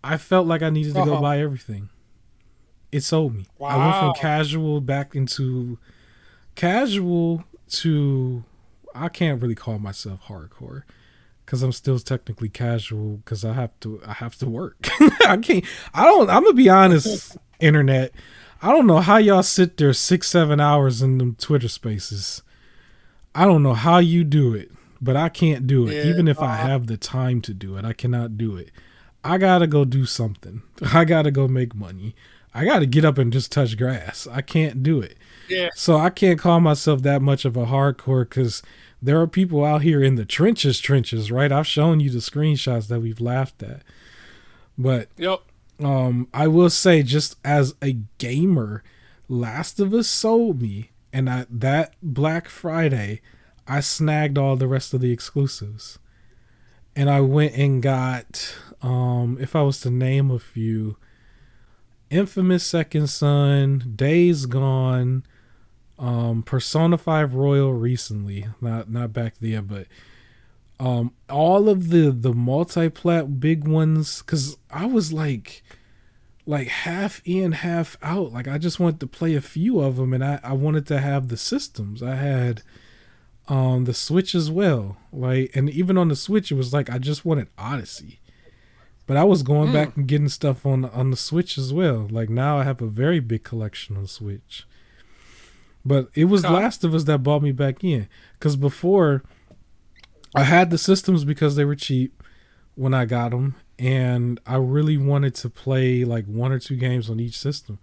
I felt like I needed to go buy everything. It sold me. Wow. I went from casual back into casual to, I can't really call myself hardcore because I'm still technically casual because I have to work. I'm gonna be honest, internet. I don't know how y'all sit there 6-7 hours in them Twitter spaces. I don't know how you do it, but I can't do it. Even if I have the time to do it, I cannot do it. I gotta go do something. I gotta go make money. I gotta get up and just touch grass. I can't do it. Yeah. So I can't call myself that much of a hardcore because there are people out here in the trenches, right? I've shown you the screenshots that we've laughed at. But Yep. I will say, just as a gamer, Last of Us sold me, and that Black Friday, I snagged all the rest of the exclusives, and I went and got, if I was to name a few, Infamous Second Son, Days Gone, Persona 5 Royal recently, not back then, but all of the multi-plat big ones, because I was like half in, half out. Like I just wanted to play a few of them, and I wanted to have the systems. I had the Switch as well, like, and even on the Switch, it was like I just wanted Odyssey, but I was going back and getting stuff on the Switch as well. Like now I have a very big collection on Switch. But it was Last of Us that brought me back in, because before I had the systems because they were cheap when I got them, and I really wanted to play like 1 or 2 games on each system.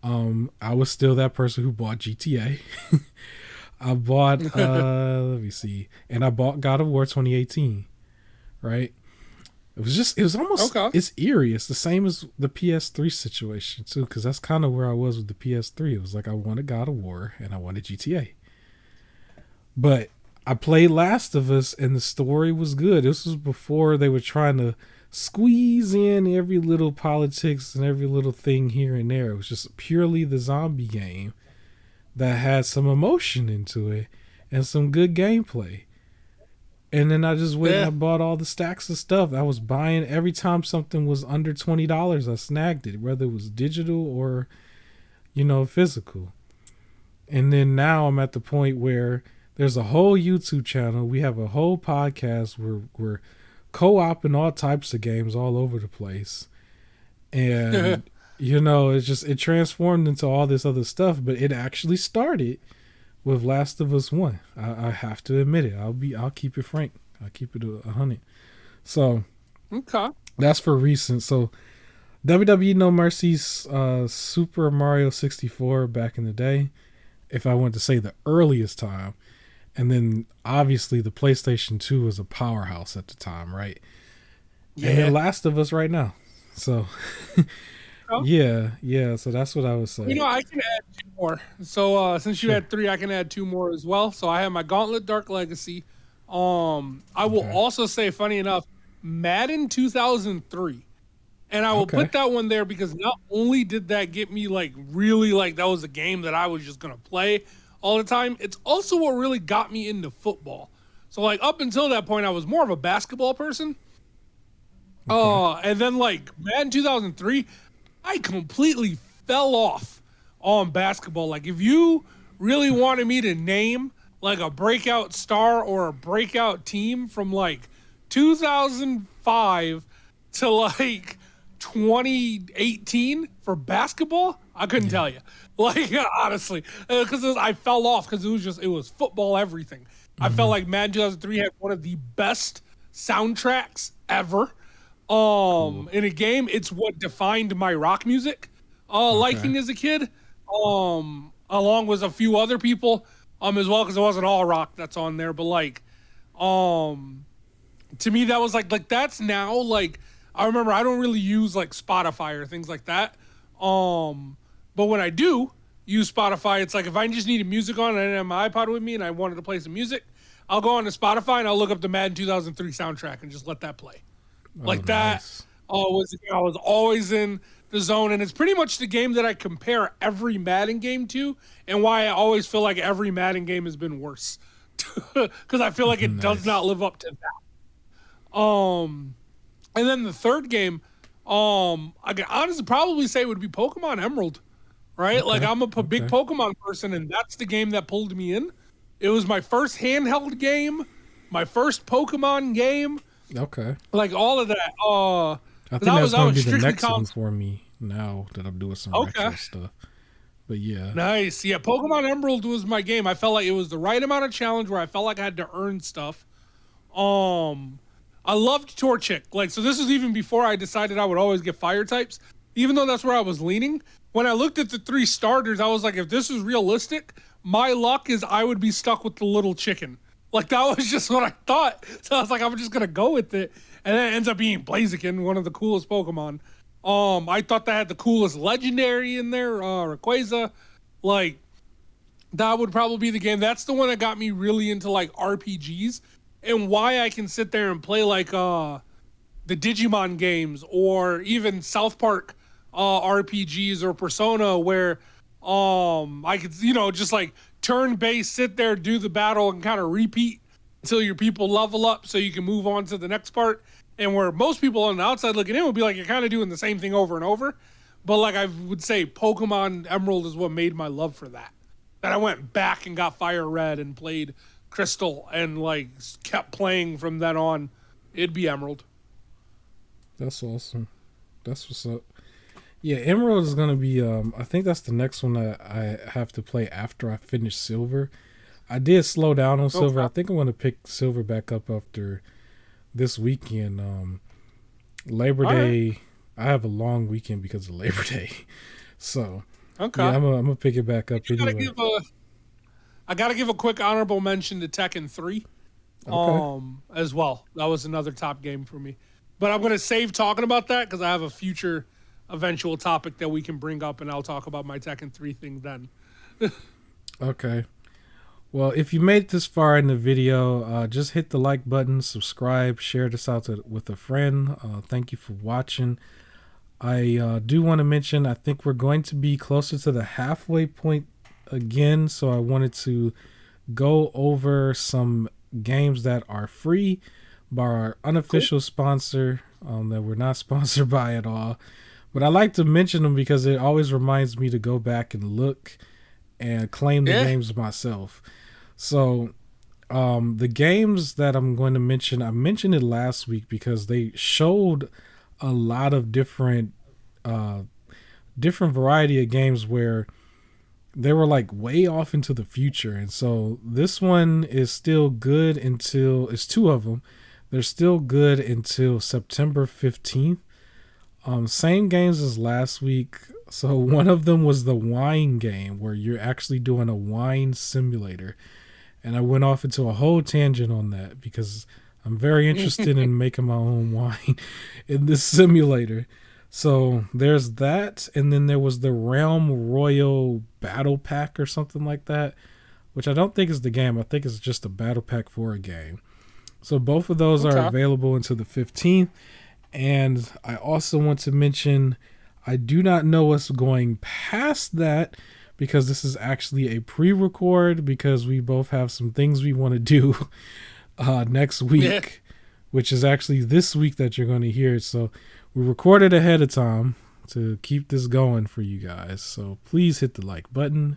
I was still that person who bought GTA. I bought let me see, and I bought God of War 2018. Right? It was almost, it's eerie. It's the same as the PS3 situation too, because that's kind of where I was with the PS3. It was like I wanted God of War and I wanted GTA. But I played Last of Us and the story was good. This was before they were trying to squeeze in every little politics and every little thing here and there. It was just purely the zombie game that had some emotion into it and some good gameplay. And then I just went and I bought all the stacks of stuff. I was buying every time something was under $20. I snagged it, whether it was digital or, physical. And then now I'm at the point where there's a whole YouTube channel. We have a whole podcast where we're co-oping all types of games all over the place. And, it transformed into all this other stuff. But it actually started with Last of Us 1. I have to admit it. I'll keep it frank. I'll keep it 100. So that's for recent. So WWE No Mercy's Super Mario 64 back in the day, if I want to say the earliest time. And then obviously the PlayStation 2 was a powerhouse at the time, right? Yeah. And then Last of Us right now. So yeah. So that's what I was saying. I can add 2 more. So since you had 3, I can add 2 more as well. So I have my Gauntlet Dark Legacy. I will also say, funny enough, Madden 2003. And I will put that one there because not only did that get me really that was a game that I was just going to play all the time, it's also what really got me into football. So up until that point, I was more of a basketball person. And then Madden 2003, I completely fell off on basketball. If you really wanted me to name a breakout star or a breakout team from 2005 to 2018 for basketball, I couldn't tell you. Honestly, because I fell off because it was football everything. Mm-hmm. I felt like Madden 2003 had one of the best soundtracks ever. In a game, it's what defined my rock music liking as a kid, along with a few other people as well, because it wasn't all rock that's on there, but to me that was that's now I remember I don't really use like Spotify or things like that. But when I do use Spotify, it's like if I just needed music on and I didn't have my iPod with me and I wanted to play some music, I'll go on to Spotify and I'll look up the Madden 2003 soundtrack and just let that play. Oh, Like that nice. I was always in the zone, and it's pretty much the game that I compare every Madden game to, and why I always feel like every Madden game has been worse because I feel like it does Nice. not live up to that. And then the third game, I can honestly probably say would be Pokemon Emerald, right? Like Okay. I'm a big Okay. Pokemon person, and that's the game that pulled me in. It was my first handheld game, my first Pokemon game, Okay. like all of that. I 'Cause think that's I going to was be the strictly next one console. for me now that I'm doing some Okay. retro stuff. But yeah. Nice. Yeah, Pokemon Emerald was my game. I felt like it was the right amount of challenge where I felt like I had to earn stuff. Um I loved Torchic. Like so this was even before I decided I would always get fire types. Even though that's where I was leaning. When I looked at the three starters, I was like, if this is realistic, my luck is I would be stuck with the little chicken. Like that was just what I thought. So I was like, I'm just gonna go with it. And then it ends up being Blaziken, one of the coolest Pokemon. I thought that had the coolest legendary in there, Rayquaza. Like that would probably be the game. That's the one that got me really into like RPGs and why I can sit there and play like the Digimon games or even South Park RPGs or Persona where I could just like turn based sit there do the battle and kind of repeat until your people level up so you can move on to the next part, and where most people on the outside looking in would be like you're kind of doing the same thing over and over, but like I would say Pokemon Emerald is what made my love for that. That I went back and got Fire Red and played Crystal and like kept playing from then on. It'd be Emerald. That's awesome. That's what's up. Yeah, Emerald is gonna be. I think that's the next one that I have to play after I finish Silver. I did slow down on Silver. Okay. I think I'm gonna pick Silver back up after this weekend. Labor All right. Day. I have a long weekend because of Labor Day, so Okay. yeah, I'm gonna pick it back up I gotta anyway. give a I gotta give a quick honorable mention to Tekken 3 Okay. as well. That was another top game for me. But I'm gonna save talking about that because I have a future eventual topic that we can bring up and I'll talk about my Tekken 3 thing then. Okay. Well, if you made it this far in the video, just hit the like button, subscribe, share this out with a friend. Thank you for watching. I do want to mention, I think we're going to be closer to the halfway point again, so I wanted to go over some games that are free by our Cool. unofficial sponsor that we're not sponsored by at all. But I like to mention them because it always reminds me to go back and look and claim the Yeah. games myself. So the games that I'm going to mention, I mentioned it last week because they showed a lot of uh, different variety of games where they were like way off into the future. And so this one is still good until it's two of them. They're still good until September 15th. Same games as last week. So one of them was the wine game where you're actually doing a wine simulator. And I went off into a whole tangent on that because I'm very interested in making my own wine in this simulator. So there's that, and then there was the Realm Royal Battle Pack or something like that, which I don't think is the game. I think it's just a battle pack for a game. So both of those are Okay. available until the 15th. And I also want to mention I do not know what's going past that because this is actually a pre-record because we both have some things we want to do next Yeah. week, which is actually this week that you're going to hear it. So we recorded ahead of time to keep this going for you guys. So please hit the like button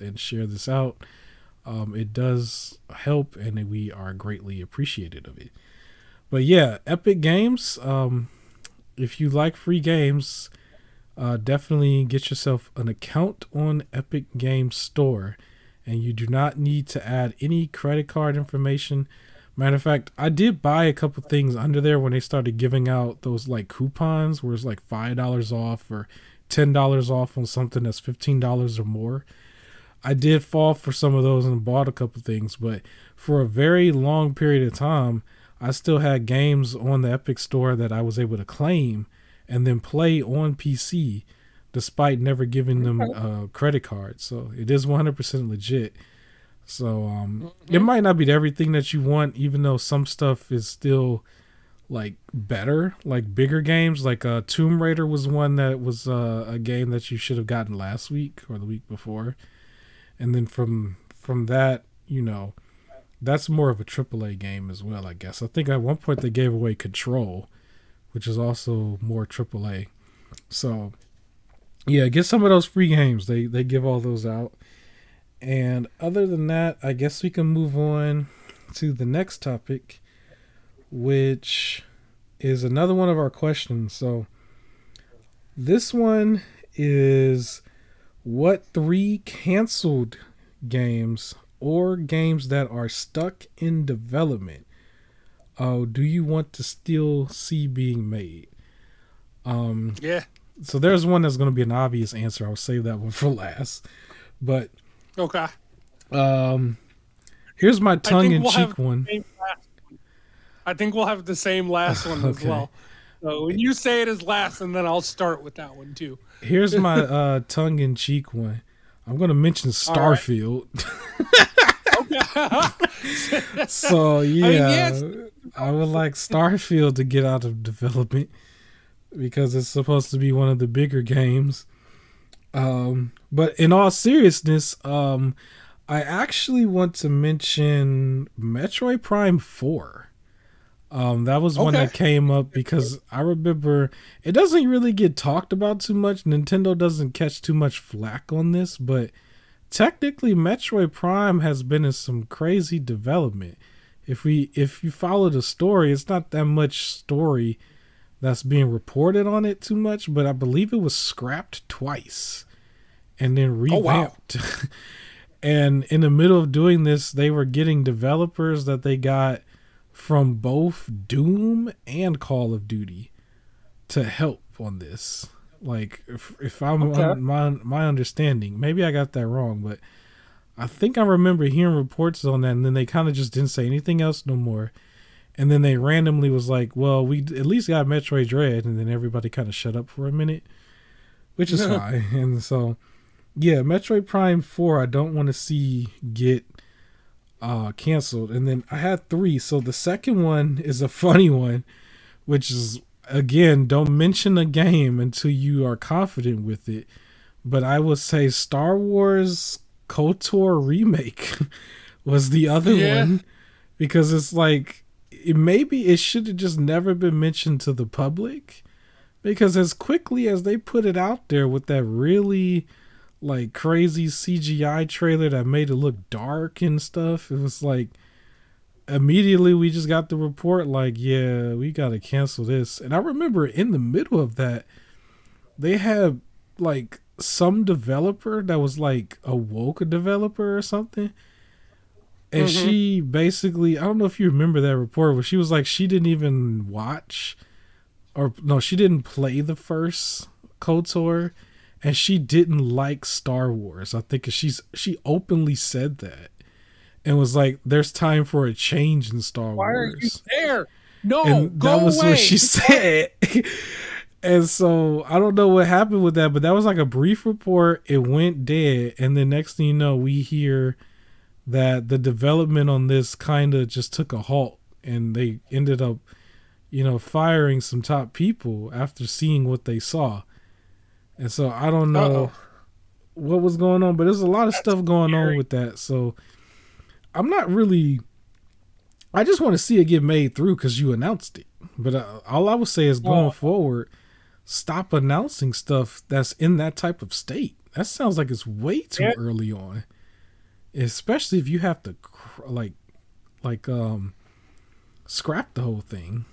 and share this out. It does help, and we are greatly appreciated of it. But yeah, Epic Games. If you like free games, definitely get yourself an account on Epic Games Store, and you do not need to add any credit card information. Matter of fact, I did buy a couple things under there when they started giving out those like coupons where it's like $5 off or $10 off on something that's $15 or more. I did fall for some of those and bought a couple things, but for a very long period of time, I still had games on the Epic Store that I was able to claim and then play on PC despite never giving them a credit card. So it is 100% legit. So it might not be everything that you want, even though some stuff is still like better, like bigger games. Like Tomb Raider was one that was a game that you should have gotten last week or the week before, and then from that, that's more of a AAA game as well, I guess. I think at one point they gave away Control, which is also more AAA. So yeah, get some of those free games. They give all those out. And other than that, I guess we can move on to the next topic, which is another one of our questions. So this one is, what 3 canceled games or games that are stuck in development do you want to still see being made? Yeah. So there's one that's going to be an obvious answer. I'll save that one for last. But Okay. Here's my tongue-in-cheek one. I think we'll have the same last one as well. So when you say it as last, and then I'll start with that one too. Here's my tongue-in-cheek one. I'm going to mention Starfield. Okay. So yeah, I would like Starfield to get out of development because it's supposed to be one of the bigger games. But in all seriousness, I actually want to mention Metroid Prime 4. That was one that came up because I remember it doesn't really get talked about too much. Nintendo doesn't catch too much flack on this, but technically Metroid Prime has been in some crazy development. If you follow the story, it's not that much story that's being reported on it too much, but I believe it was scrapped twice and then revamped. Oh, wow. And in the middle of doing this, they were getting developers that they got from both Doom and Call of Duty to help on this. Like, if I'm on my understanding, maybe I got that wrong, but I think I remember hearing reports on that, and then they kind of just didn't say anything else no more. And then they randomly was like, well, we at least got Metroid Dread, and then everybody kind of shut up for a minute, which is fine. And so, yeah, Metroid Prime 4, I don't want to see get canceled. And then I had 3. So the second one is a funny one, which is, again, don't mention a game until you are confident with it. But I would say Star Wars KOTOR remake was the other one, because it's like, maybe it should have just never been mentioned to the public, because as quickly as they put it out there with that really like crazy CGI trailer that made it look dark and stuff, it was like immediately we just got the report like, yeah, we gotta cancel this. And I remember in the middle of that, they had like some developer that was like a woke developer or something. And she basically, I don't know if you remember that report, but she was like, she didn't even watch, or no, she didn't play the first KOTOR, and she didn't like Star Wars. I think she openly said that, and was like, there's time for a change in Star Wars. Why are you there? No, and go that was away. What she said. And so I don't know what happened with that, but that was like a brief report. It went dead, and then next thing you know, we hear that the development on this kind of just took a halt, and they ended up, firing some top people after seeing what they saw. And so I don't know what was going on, but there's a lot of stuff going on with that. So I'm not really, I just want to see it get made through because you announced it. But all I would say is going forward, stop announcing stuff that's in that type of state. That sounds like it's way too early on. Especially if you have to scrap the whole thing.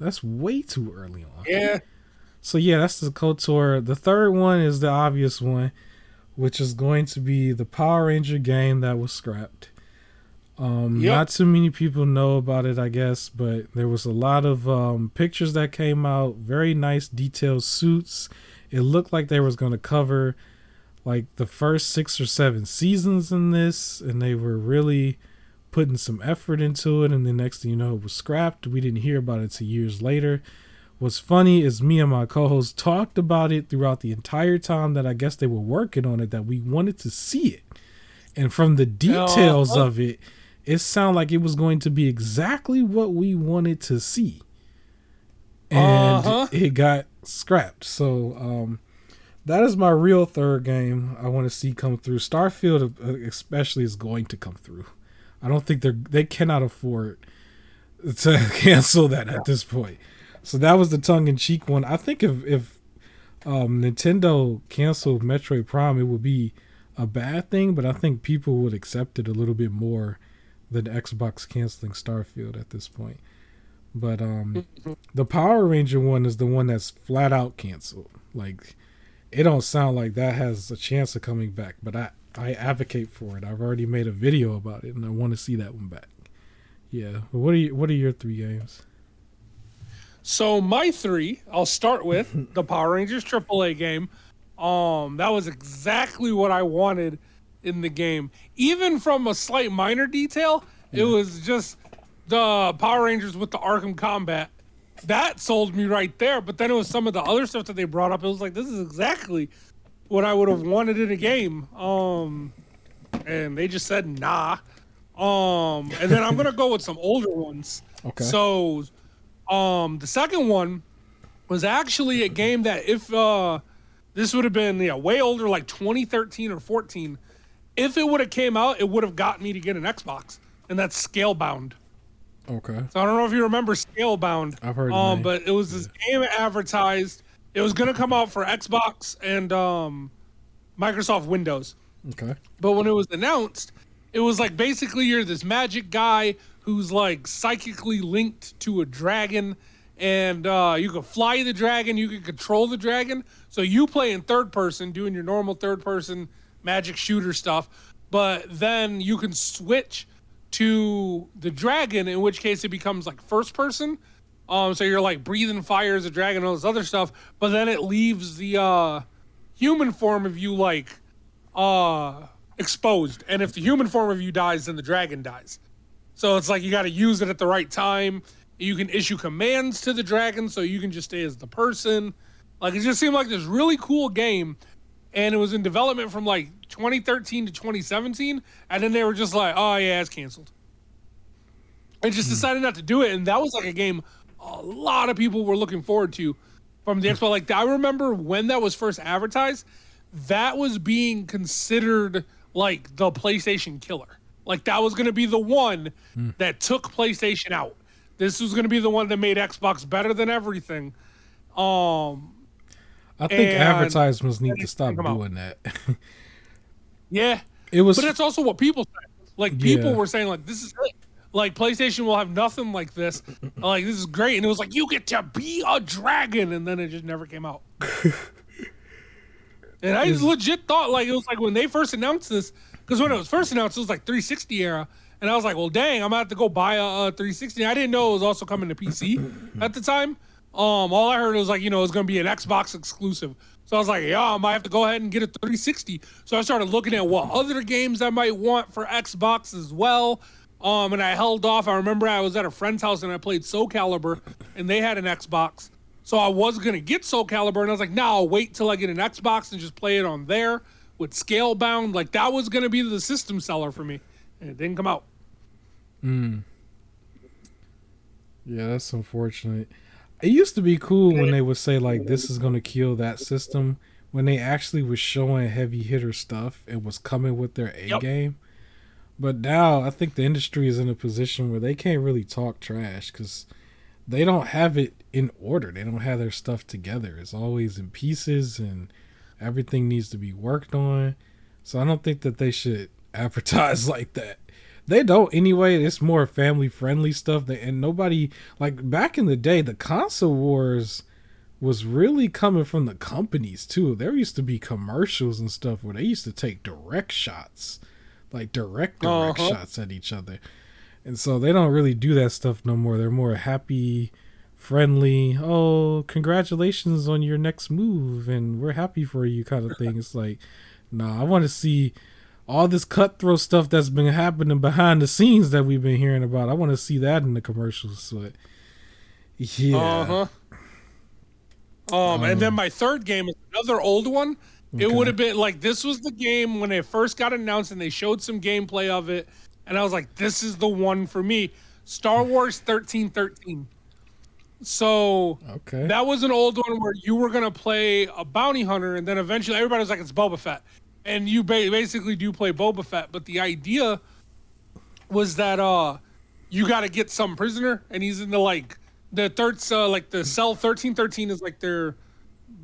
That's way too early on. Yeah. So yeah, that's the KOTOR. The third one is the obvious one, which is going to be the Power Ranger game that was scrapped. Not too many people know about it, I guess, but there was a lot of pictures that came out, very nice detailed suits. It looked like they was going to cover like the first 6 or 7 seasons in this, and they were really putting some effort into it, and the next thing you know, it was scrapped. We didn't hear about it till years later. What's funny is me and my co-host talked about it throughout the entire time that I guess they were working on it, that we wanted to see it. And from the details of it, it sounded like it was going to be exactly what we wanted to see. And it got scrapped. So that is my real third game I want to see come through. Starfield especially is going to come through. I don't think they cannot afford to cancel that at this point. So that was the tongue-in-cheek one. I think if Nintendo canceled Metroid Prime, it would be a bad thing, but I think people would accept it a little bit more than Xbox canceling Starfield at this point. But the Power Ranger one is the one that's flat out canceled. Like, it don't sound like that has a chance of coming back, but I advocate for it. I've already made a video about it, and I want to see that one back. Yeah. But what are your 3 games? So my 3, I'll start with the Power Rangers AAA game. That was exactly what I wanted in the game. Even from a slight minor detail, it was just the Power Rangers with the Arkham Combat. That sold me right there. But then it was some of the other stuff that they brought up. It was like, this is exactly what I would have wanted in a game. And they just said, nah. And then I'm going to go with some older ones. Okay. So the second one was actually a game that if this would have been way older, like 2013 or 14, if it would have came out, it would have got me to get an Xbox, and that's Scalebound. Okay. So I don't know if you remember Scalebound. I've heard of it. But it was this game advertised. It was going to come out for Xbox and Microsoft Windows. Okay. But when it was announced, it was like basically you're this magic guy who's like psychically linked to a dragon, and you can fly the dragon, you can control the dragon. So you play in third person, doing your normal third person magic shooter stuff, but then you can switch to the dragon, in which case it becomes like first person. So you're like breathing fire as a dragon and all this other stuff, but then it leaves the human form of you like exposed. And if the human form of you dies, then the dragon dies. So it's like you got to use it at the right time. You can issue commands to the dragon, so you can just stay as the person. Like, it just seemed like this really cool game, and it was in development from like 2013 to 2017, and then they were just like, oh yeah, it's canceled. And just decided not to do it, and that was like a game a lot of people were looking forward to from the Xbox. Like, I remember when that was first advertised, that was being considered like the PlayStation killer. Like, that was going to be the one that took PlayStation out. This was going to be the one that made Xbox better than everything. I think advertisements need to stop doing that. Yeah. It was, but that's also what people said. Like, people were saying, like, this is it. Like, PlayStation will have nothing like this. Like, this is great. And it was like, you get to be a dragon. And then it just never came out. And I just legit thought, like, it was like when they first announced this, because when it was first announced, it was like 360 era. And I was like, well, dang, I'm going to have to go buy a 360. I didn't know it was also coming to PC at the time. All I heard was like, it was going to be an Xbox exclusive. So I was like, yeah, I might have to go ahead and get a 360. So I started looking at what other games I might want for Xbox as well. And I held off. I remember I was at a friend's house and I played Soul Calibur, and they had an Xbox. So I was going to get Soul Calibur, and I was like, no, I'll wait till I get an Xbox and just play it on there with Scalebound. Like, that was going to be the system seller for me. And it didn't come out. Yeah, that's unfortunate. It used to be cool when they would say, like, this is going to kill that system, when they actually was showing heavy hitter stuff and was coming with their A game. But now I think the industry is in a position where they can't really talk trash because they don't have it in order. They don't have their stuff together. It's always in pieces and everything needs to be worked on. So I don't think that they should advertise like that. They don't anyway. It's more family friendly stuff. And nobody, like, back in the day, the console wars was really coming from the companies too. There used to be commercials and stuff where they used to take direct shots, like direct shots at each other. And so they don't really do that stuff no more. They're more happy, friendly. Oh, congratulations on your next move, and we're happy for you kind of thing. It's like, nah, I want to see all this cutthroat stuff that's been happening behind the scenes that we've been hearing about. I want to see that in the commercials. But yeah. And then my third game is another old one. Okay. It would have been like, this was the game when it first got announced and they showed some gameplay of it, and I was like, this is the one for me. Star Wars 1313. So that was an old one where you were gonna play a bounty hunter, and then eventually everybody was like, it's Boba Fett, and you basically do play Boba Fett. But the idea was that you got to get some prisoner, and he's in the the third like the cell 1313 is like their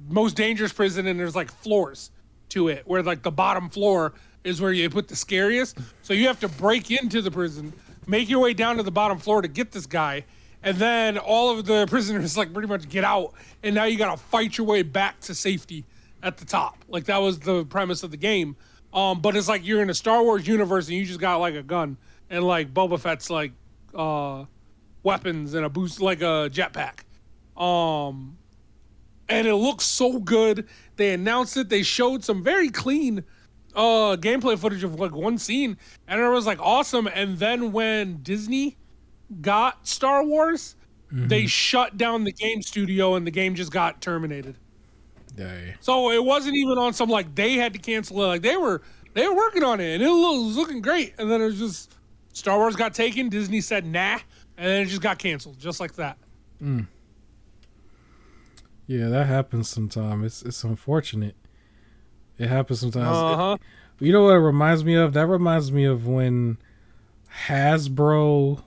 most dangerous prison, and there's like floors to it where like the bottom floor is where you put the scariest. So you have to break into the prison, make your way down to the bottom floor to get this guy, and then all of the prisoners like pretty much get out, and now you gotta fight your way back to safety at the top. Like that was the premise of the game. But it's like you're in a Star Wars universe and you just got like a gun, and like Boba Fett's like weapons and a boost, like a jetpack. And it looks so good. They announced it. They showed some very clean gameplay footage of like one scene, and it was like awesome. And then when Disney got Star Wars, they shut down the game studio and the game just got terminated. Dang. So it wasn't even on some like they had to cancel it. Like they were working on it and it was looking great, and then it was just Star Wars got taken. Disney said nah, and then it just got canceled just like that. Yeah, that happens sometimes. It's unfortunate. It happens sometimes. You know what it reminds me of? That reminds me of when Hasbro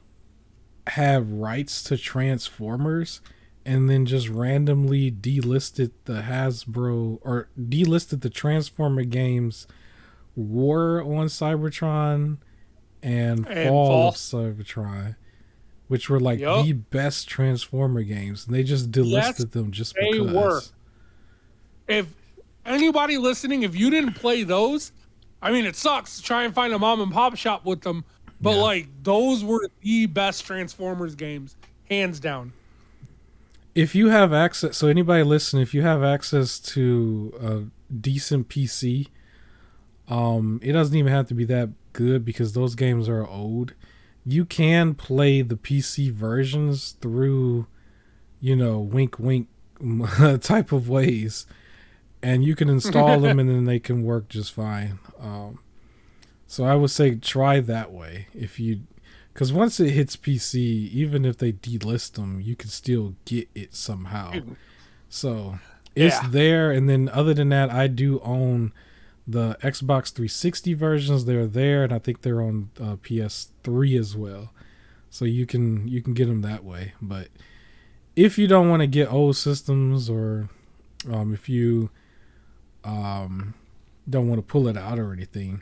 had rights to Transformers and then just randomly delisted the Hasbro, or delisted the Transformer games War on Cybertron and Fall of Cybertron, which were like the best Transformer games. And they just delisted them just because. They were. If anybody listening, if you didn't play those, I mean, it sucks to try and find a mom and pop shop with them, but like those were the best Transformers games, hands down. If you have access, so anybody listen, if you have access to a decent PC, it doesn't even have to be that good because those games are old. You can play the PC versions through, wink wink type of ways, and you can install them and then they can work just fine. So I would say try that way because once it hits PC, even if they delist them, you can still get it somehow. So it's there. And then other than that, I do own the Xbox 360 versions. They're there, and I think they're on PS3 as well. So you can get them that way. But if you don't want to get old systems, or if you don't want to pull it out or anything,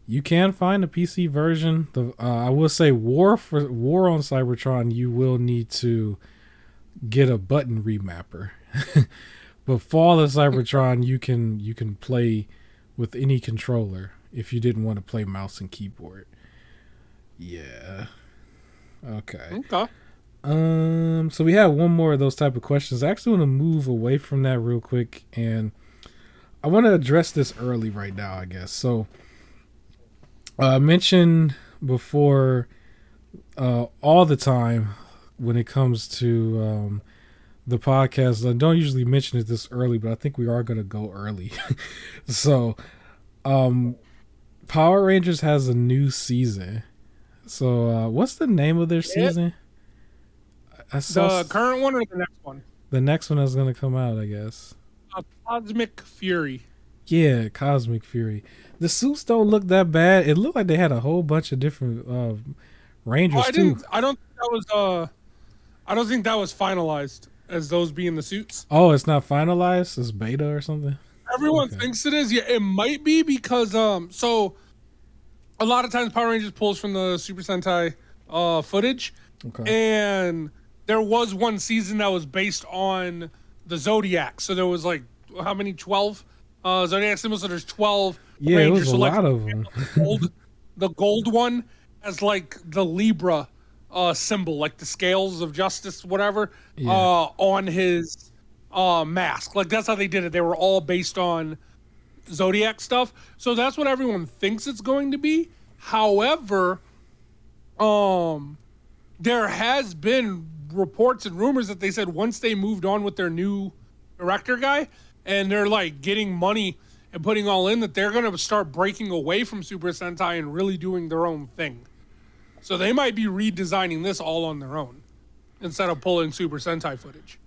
you can find a PC version. I will say War on Cybertron, you will need to get a button remapper. But Fall of Cybertron, you can play with any controller if you didn't want to play mouse and keyboard. Yeah. Okay. So we have one more of those type of questions. I actually want to move away from that real quick, and I want to address this early right now, I guess. So I mentioned before all the time when it comes to the podcast, I don't usually mention it this early, but I think we are going to go early. So Power Rangers has a new season. So what's the name of their season? The current one or the next one? The next one is going to come out, I guess. Cosmic Fury. Yeah, Cosmic Fury. The suits don't look that bad. It looked like they had a whole bunch of different Rangers too. I don't think that was finalized as those being the suits. Oh, it's not finalized? It's beta or something? Everyone thinks it is. Yeah, it might be because so a lot of times Power Rangers pulls from the Super Sentai footage. Okay. And there was one season that was based on the Zodiac. So there was like how many? 12 Zodiac symbols. So there's 12 Yeah, Rangers. it was a lot of them. The gold one has like the Libra symbol, like the scales of justice, whatever, on his mask. Like that's how they did it. They were all based on Zodiac stuff. So that's what everyone thinks it's going to be. However, there has been reports and rumors that they said once they moved on with their new director guy and they're like getting money and putting all in, that they're going to start breaking away from Super Sentai and really doing their own thing. So they might be redesigning this all on their own instead of pulling Super Sentai footage.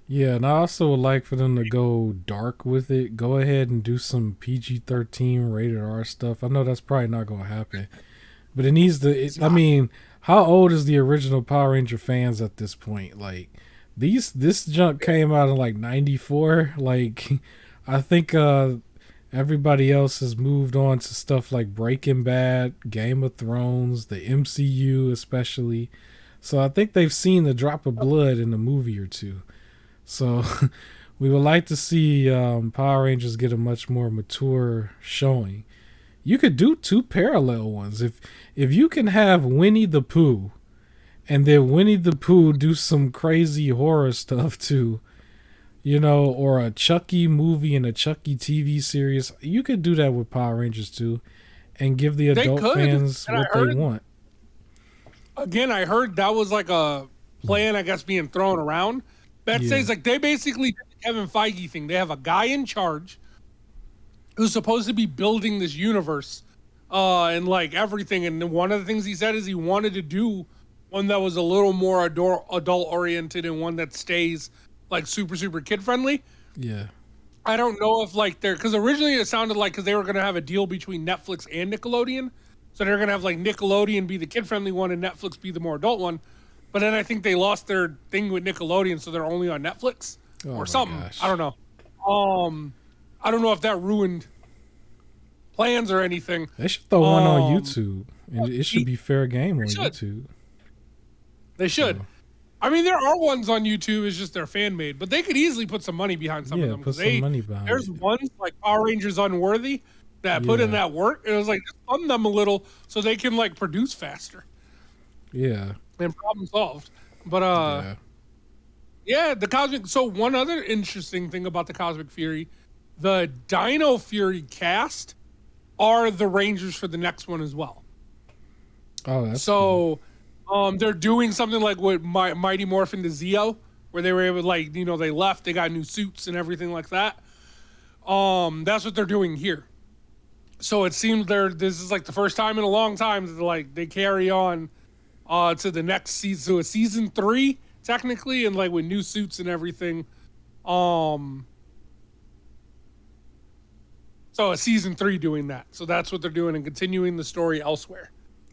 Yeah, and I also would like for them to go dark with it. Go ahead and do some PG-13 rated R stuff. I know that's probably not going to happen. But it needs to... I mean, how old is the original Power Ranger fans at this point? Like, this junk came out in like 94. Like, I think everybody else has moved on to stuff like Breaking Bad, Game of Thrones, the MCU especially. So I think they've seen the drop of blood in a movie or two. So we would like to see Power Rangers get a much more mature showing. You could do 2 parallel ones. If you can have Winnie the Pooh and then Winnie the Pooh do some crazy horror stuff too, you know, or a Chucky movie and a Chucky TV series, you could do that with Power Rangers too and give the adult fans what they want. Again, I heard that was like a plan, I guess, being thrown around. That says like they basically did the Kevin Feige thing. They have a guy in charge who's supposed to be building this universe and like everything. And one of the things he said is he wanted to do one that was a little more adult oriented and one that stays like super kid friendly. Yeah. I don't know if like they're, because originally it sounded like because they were going to have a deal between Netflix and Nickelodeon. So they're going to have like Nickelodeon be the kid friendly one and Netflix be the more adult one. But then I think they lost their thing with Nickelodeon, so they're only on Netflix or something. Gosh. I don't know. I don't know if that ruined plans or anything. They should throw one on YouTube, and it should be fair game on YouTube. They should. I mean, there are ones on YouTube. It's just they're fan made, but they could easily put some money behind some of them. Put some money behind. There's ones like Power Rangers Unworthy that put in that work. It was like just fund them a little so they can like produce faster. Yeah. And problem solved. But the Cosmic. So one other interesting thing about the Cosmic Fury, the Dino Fury cast are the Rangers for the next one as well. Oh, that's so cool. They're doing something like what Mighty Morphin to Zeo, where they were able to, like, you know, they left, they got new suits and everything like that. That's what they're doing here. So it seems this is like the first time in a long time that like they carry on to the next season, so it's season 3 technically, and like with new suits and everything. So it's season 3 doing that. So that's what they're doing and continuing the story elsewhere.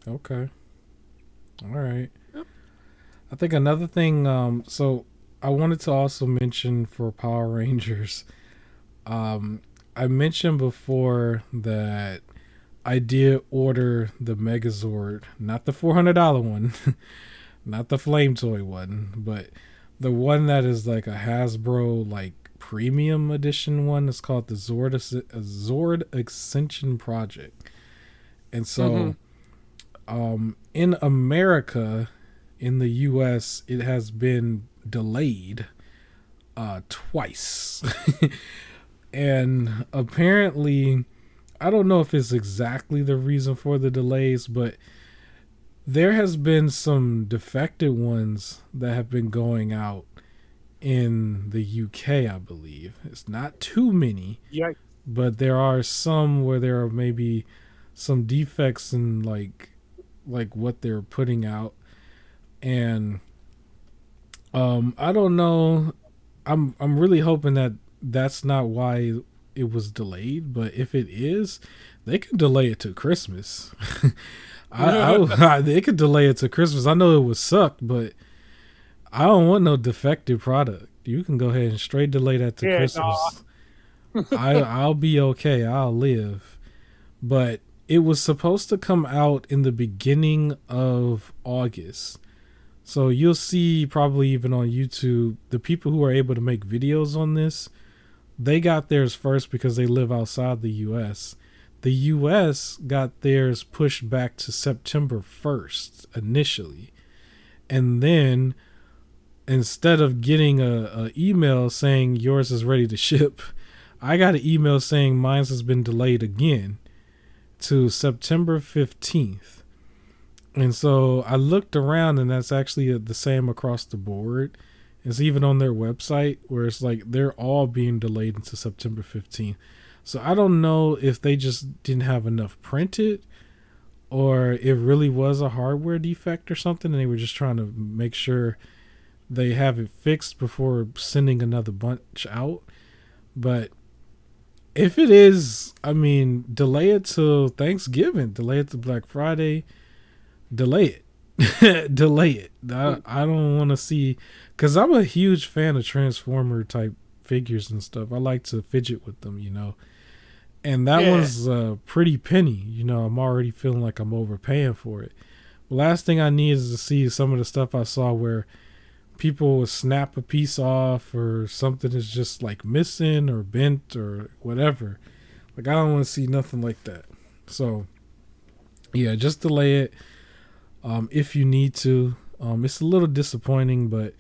Okay. All right. Yep. I think another thing. So I wanted to also mention for Power Rangers. I mentioned before that I did order the Megazord, not the $400 one, not the Flame Toy one, but the one that is like a Hasbro like premium edition one. It's called the Zord Ascension Project. And so in America, in the US, it has been delayed twice. And apparently, I don't know if it's exactly the reason for the delays, but there has been some defective ones that have been going out in the UK, I believe. It's not too many, but there are some where there are maybe some defects in like what they're putting out. And I don't know. I'm really hoping that that's not why it was delayed, but if it is, they could delay it to Christmas. They could delay it to Christmas. I know it would suck, but I don't want no defective product. You can go ahead and straight delay that to Christmas. I'll be okay. I'll live. But it was supposed to come out in the beginning of August. So you'll see probably even on YouTube, the people who are able to make videos on this, they got theirs first because they live outside the U.S. The U.S. got theirs pushed back to September 1st initially. And then instead of getting a email saying yours is ready to ship, I got an email saying mine has been delayed again to September 15th. And so I looked around, and that's actually the same across the board. It's even on their website where it's like they're all being delayed into September 15th. So I don't know if they just didn't have enough printed, or it really was a hardware defect or something, and they were just trying to make sure they have it fixed before sending another bunch out. But if it is, I mean, delay it till Thanksgiving, delay it to Black Friday, delay it. Delay it. I don't want to see, because I'm a huge fan of Transformer type figures and stuff. I like to fidget with them, you know. And that one's a pretty penny. You know, I'm already feeling like I'm overpaying for it. The last thing I need is to see some of the stuff I saw where people will snap a piece off, or something is just like missing or bent or whatever. Like, I don't want to see nothing like that. So, yeah, just delay it if you need to. It's a little disappointing, but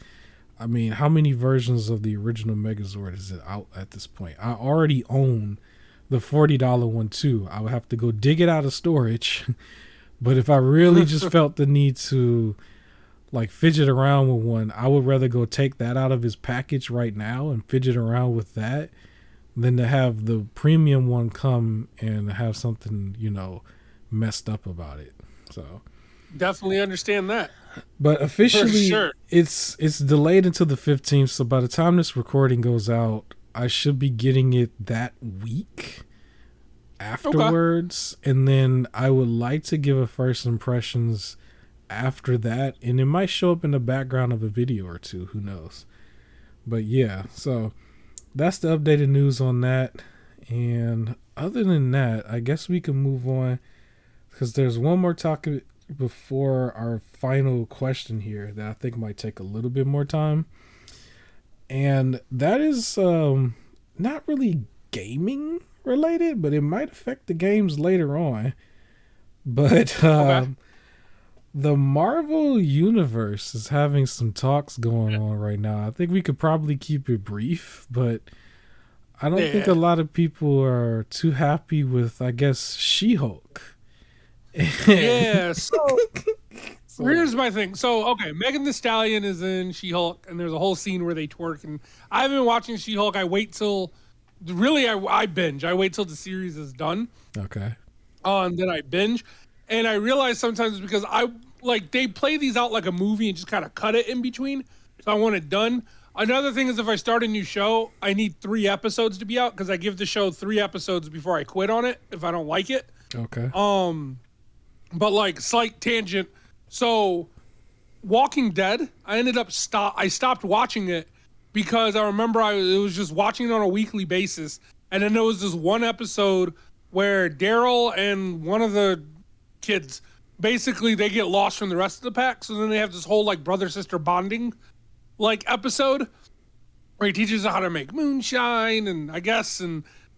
I mean, how many versions of the original Megazord is it out at this point? I already own the $40 one too. I would have to go dig it out of storage. But if I really just felt the need to like fidget around with one, I would rather go take that out of his package right now and fidget around with that than to have the premium one come and have something, you know, messed up about it. So definitely understand that. But officially, sure, it's delayed until the 15th. So by the time this recording goes out, I should be getting it that week afterwards. Okay. And then I would like to give a first impressions after that. And it might show up in the background of a video or two. Who knows? But yeah, so that's the updated news on that. And other than that, I guess we can move on, because there's one more topic before our final question here that I think might take a little bit more time. And that is not really gaming related, but it might affect the games later on. But the Marvel Universe is having some talks going on right now. I think we could probably keep it brief, but I don't think a lot of people are too happy with, I guess, She-Hulk. Yeah, so here's my thing. So, okay, Megan Thee Stallion is in She-Hulk, and there's a whole scene where they twerk. And I've been watching She-Hulk. I wait till, really, I binge. I wait till the series is done. Okay. And then I binge. And I realize sometimes because they play these out like a movie and just kind of cut it in between. So I want it done. Another thing is, if I start a new show, I need 3 episodes to be out, because I give the show 3 episodes before I quit on it if I don't like it. Okay. But like, slight tangent. So, Walking Dead, I stopped watching it because I remember I was just watching it on a weekly basis, and then there was this one episode where Daryl and one of the kids, basically they get lost from the rest of the pack, so then they have this whole like brother sister bonding like episode where he teaches them how to make moonshine, and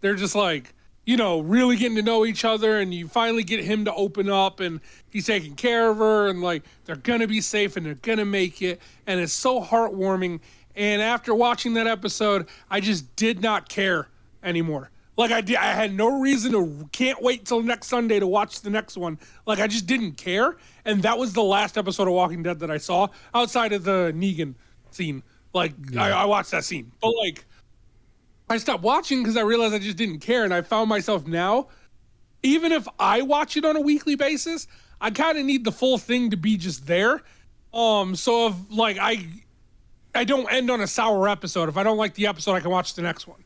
they're just like, you know, really getting to know each other, and you finally get him to open up, and he's taking care of her, and like, they're gonna be safe and they're gonna make it, and it's so heartwarming. And after watching that episode, I just did not care anymore. Like, I had no reason to, can't wait till next Sunday to watch the next one. Like, I just didn't care. And that was the last episode of Walking Dead that I saw, outside of the Negan scene. Like, yeah. I watched that scene. But, like, I stopped watching because I realized I just didn't care. And I found myself now, even if I watch it on a weekly basis, I kind of need the full thing to be just there. So if, like, I don't end on a sour episode. If I don't like the episode, I can watch the next one.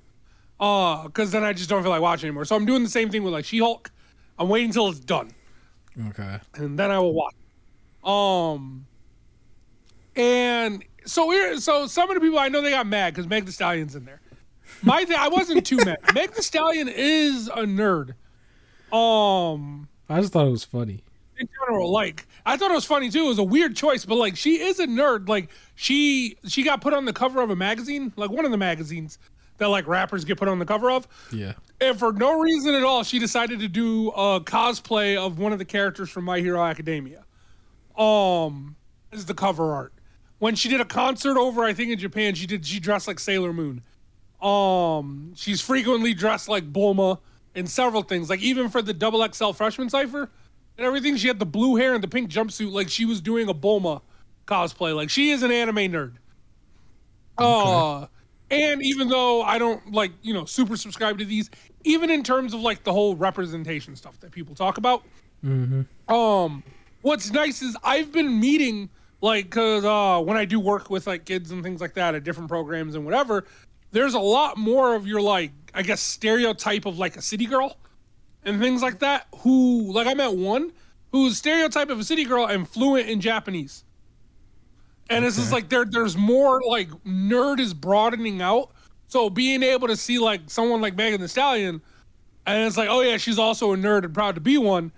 Because then I just don't feel like watching anymore. So I'm doing the same thing with like She-Hulk. I'm waiting until it's done. Okay. And then I will watch. And so some of the people I know, they got mad because Meg Thee Stallion's in there. My thing, I wasn't too mad. Meg Thee Stallion is a nerd. I just thought it was funny. In general, like, I thought it was funny too. It was a weird choice, but like, she is a nerd. Like, she got put on the cover of a magazine, like one of the magazines that like rappers get put on the cover of. Yeah. And for no reason at all, she decided to do a cosplay of one of the characters from My Hero Academia. Is the cover art. When she did a concert over, I think in Japan, she dressed like Sailor Moon. She's frequently dressed like Bulma in several things. Like even for the Double XL freshman cipher and everything, she had the blue hair and the pink jumpsuit, like she was doing a Bulma cosplay. Like she is an anime nerd. Okay. And even though I don't like, super subscribe to these, even in terms of like the whole representation stuff that people talk about, what's nice is I've been meeting like, cause when I do work with like kids and things like that at different programs and whatever, there's a lot more of your like, I guess, stereotype of like a city girl and things like that. Who, like I met one who's stereotype of a city girl and fluent in Japanese. And it's just like there's more like nerd is broadening out. So being able to see like someone like Megan Thee Stallion, and it's like, oh yeah, she's also a nerd and proud to be one,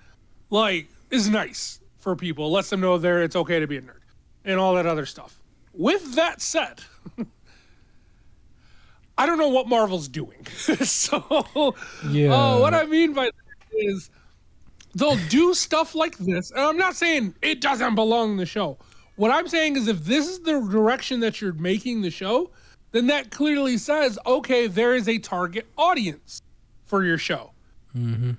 like is nice for people. It lets them know it's okay to be a nerd and all that other stuff. With that said, I don't know what Marvel's doing. So yeah, what I mean by that is they'll do stuff like this. And I'm not saying it doesn't belong in the show. What I'm saying is if this is the direction that you're making the show, then that clearly says, okay, there is a target audience for your show. Mm-hmm.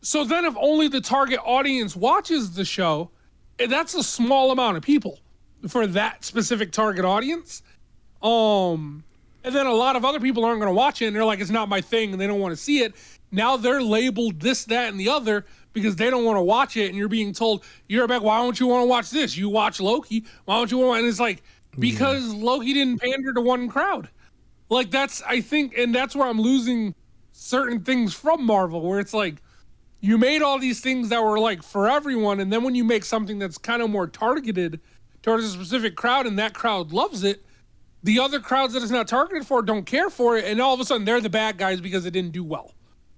So then if only the target audience watches the show, that's a small amount of people for that specific target audience. And then a lot of other people aren't going to watch it and they're like, it's not my thing and they don't want to see it. Now they're labeled this, that, and the other because they don't want to watch it, and you're being told, you're back, why don't you want to watch this? You watch Loki. Why don't you want to? And it's like, because Loki didn't pander to one crowd. Like that's, I think, and that's where I'm losing certain things from Marvel, where it's like, you made all these things that were like for everyone, and then when you make something that's kind of more targeted towards a specific crowd, and that crowd loves it, the other crowds that it's not targeted for don't care for it, and all of a sudden they're the bad guys because it didn't do well.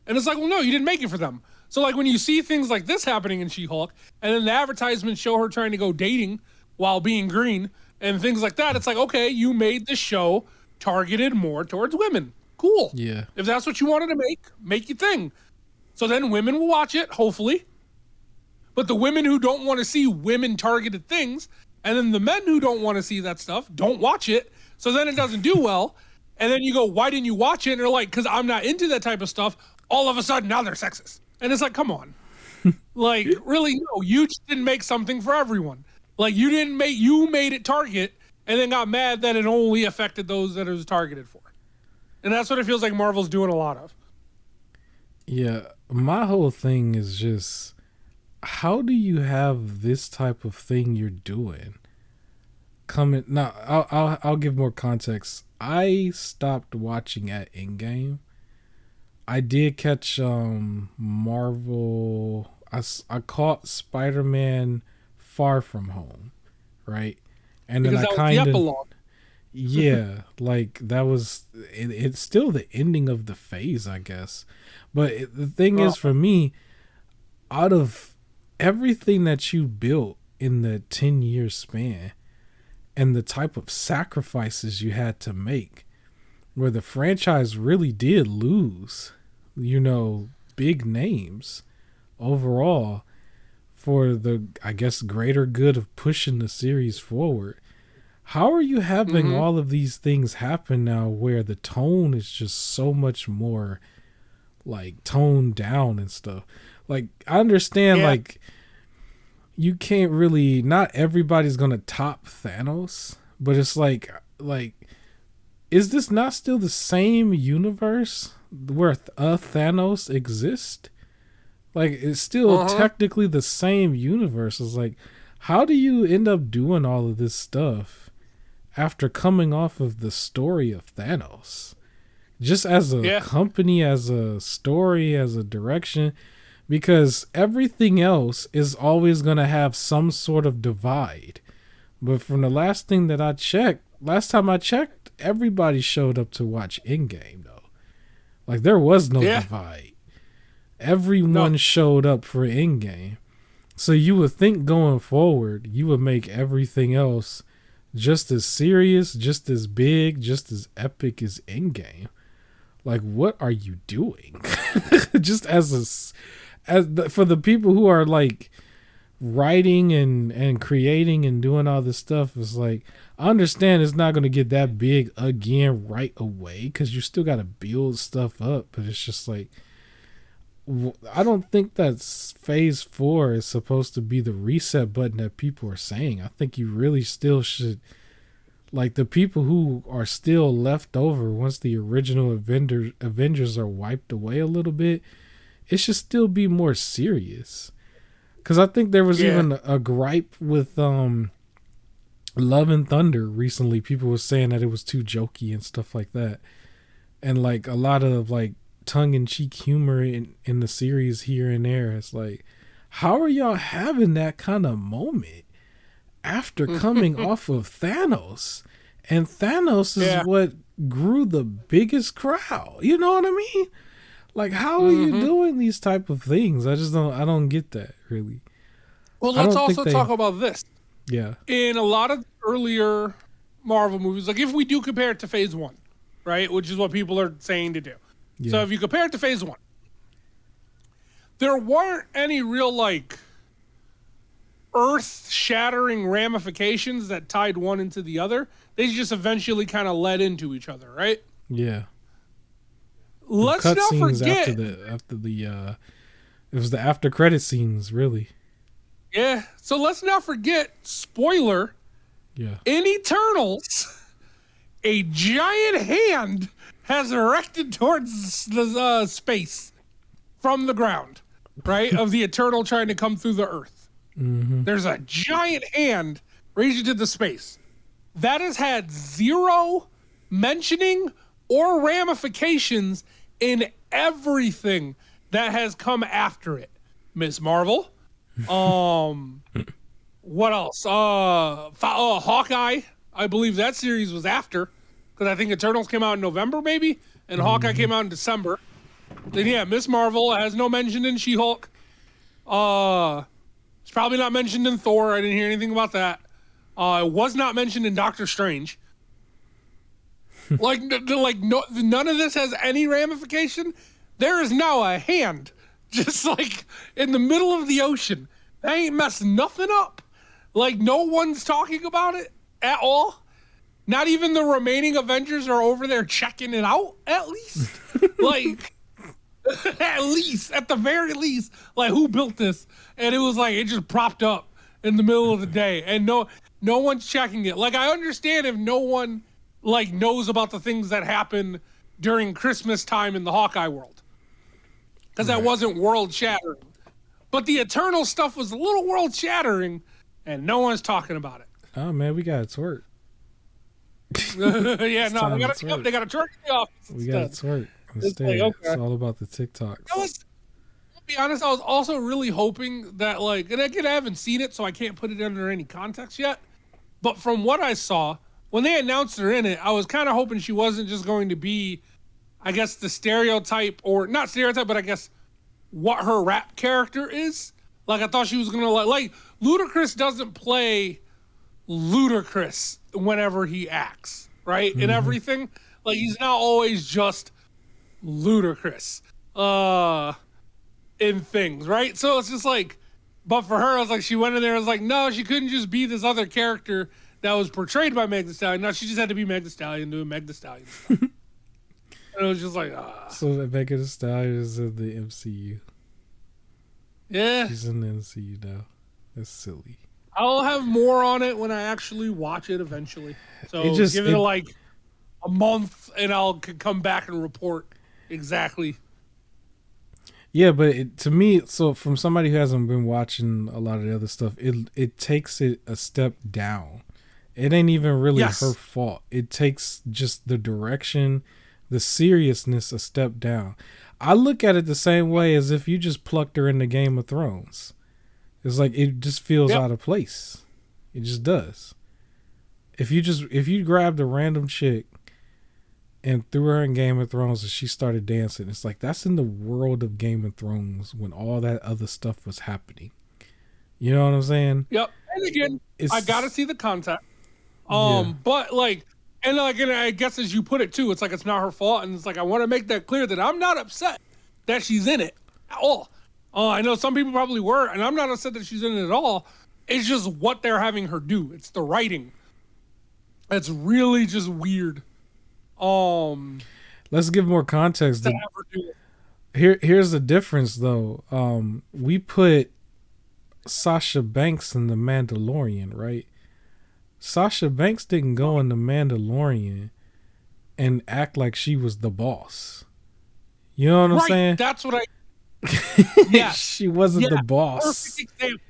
And it's like, well, no, you didn't make it for them. So like when you see things like this happening in She-Hulk, and then the advertisements show her trying to go dating while being green and things like that, it's like, okay, you made the show targeted more towards women. Cool. Yeah. If that's what you wanted to make your thing. So then women will watch it, hopefully. But the women who don't want to see women targeted things, and then the men who don't want to see that stuff, don't watch it. So then it doesn't do well. And then you go, why didn't you watch it? And they're like, because I'm not into that type of stuff. All of a sudden, now they're sexist. And it's like, come on. Like, really, no, you just didn't make something for everyone. Like, you made it target and then got mad that it only affected those that it was targeted for. And that's what it feels like Marvel's doing a lot of. Yeah, my whole thing is just, how do you have this type of thing you're doing coming? Now, I'll give more context. I stopped watching at Endgame. I did catch Marvel. I caught Spider-Man Far From Home, right? And because then I kind of, yeah, like that was it's still the ending of the phase, I guess. But the thing is, for me, out of everything that you built in the 10-year span and the type of sacrifices you had to make, where the franchise really did lose, big names overall for the, I guess, greater good of pushing the series forward. How are you having all of these things happen now where the tone is just so much more like toned down and stuff? Like, I understand, like, you can't really, not everybody's gonna top Thanos, but it's like, is this not still the same universe where a Thanos exists? Like, it's still technically the same universe. It's like, how do you end up doing all of this stuff after coming off of the story of Thanos? Just as a company, as a story, as a direction, because everything else is always going to have some sort of divide. But from the last time I checked, everybody showed up to watch Endgame, though. Like, there was no divide. Everyone showed up for Endgame. So you would think going forward, you would make everything else just as serious, just as big, just as epic as Endgame. Like, what are you doing? Just for the people who are like writing and creating and doing all this stuff is like, I understand it's not going to get that big again right away because you still got to build stuff up, but it's just like, I don't think that phase 4 is supposed to be the reset button that people are saying. I think you really still should, like, the people who are still left over once the original Avengers are wiped away a little bit, it should still be more serious. Because I think there was even a gripe with Love and Thunder recently. People were saying that it was too jokey and stuff like that. And like a lot of like tongue-in-cheek humor in the series here and there. It's like, how are y'all having that kind of moment after coming off of Thanos? And Thanos is what grew the biggest crowd. You know what I mean? Like, how are you doing these type of things? I don't get that, really. Well, let's also talk about this. Yeah. In a lot of earlier Marvel movies, like if we do compare it to Phase 1, right, which is what people are saying to do. Yeah. So if you compare it to Phase 1, there weren't any real, like, earth-shattering ramifications that tied one into the other. They just eventually kind of led into each other, right? Yeah. Let's not forget after the it was the after credit scenes, really. Yeah. So let's not forget, spoiler. Yeah. In Eternals, a giant hand has erected towards the space from the ground, right? Of the Eternal trying to come through the Earth. Mm-hmm. There's a giant hand raised into the space. That has had zero mentioning or ramifications in everything that has come after it. Miss Marvel. What else? Hawkeye. I believe that series was after, because I think Eternals came out in November, maybe, and Hawkeye came out in December. Then yeah, Miss Marvel has no mention in She-Hulk. It's probably not mentioned in Thor. I didn't hear anything about that. It was not mentioned in Doctor Strange. None of this has any ramification. There is now a hand just like in the middle of the ocean. That ain't messed nothing up. Like, no one's talking about it at all. Not even the remaining Avengers are over there checking it out, at least. Like, at the very least, like, who built this? And it was like, it just propped up in the middle of the day. And no one's checking it. Like, I understand if no one, like, knows about the things that happen during Christmas time in the Hawkeye world. Because that wasn't world-shattering. But the Eternal stuff was a little world-shattering, and no one's talking about it. Oh, man, we got to twerk. Yeah, no, they got to twerk in the office. We got to twerk instead. Like, okay. It's all about the TikToks. I'll be honest, I was also really hoping that, like, and again, I haven't seen it, so I can't put it under any context yet. But from what I saw, when they announced her in it, I was kind of hoping she wasn't just going to be, I guess, the stereotype, or not stereotype, but I guess what her rap character is. Like, I thought she was going to, like, Ludacris doesn't play Ludacris whenever he acts, right? Mm-hmm. And everything. Like, he's not always just Ludacris in things, right? So it's just like, but for her, I was like, she went in there, I was like, no, she couldn't just be this other character that was portrayed by Meg Thee Stallion. No, she just had to be Meg Thee Stallion doing Meg Thee Stallion stuff. And it was just like, So Meg Thee Stallion is in the MCU. Yeah. She's in the MCU now. That's silly. I'll have more on it when I actually watch it eventually. So give it like a month and I'll come back and report exactly. Yeah, but to me, so from somebody who hasn't been watching a lot of the other stuff, it takes it a step down. It ain't even really her fault. It takes just the direction, the seriousness a step down. I look at it the same way as if you just plucked her into Game of Thrones. It's like, it just feels out of place. It just does. If you grabbed a random chick and threw her in Game of Thrones and she started dancing, it's like, that's in the world of Game of Thrones when all that other stuff was happening. You know what I'm saying? Yep. And again, I gotta see the content. But like, and I guess as you put it too, it's like, it's not her fault, and it's like, I want to make that clear that I'm not upset that she's in it at all. I know some people probably were, and I'm not upset that she's in it at all. It's just what they're having her do. It's the writing. It's really just weird. Let's give more context. Here's the difference, though. We put Sasha Banks in The Mandalorian, right? Sasha Banks didn't go in The Mandalorian and act like she was the boss. You know what I'm saying? That's what I... Yes. She wasn't the boss. Perfect example.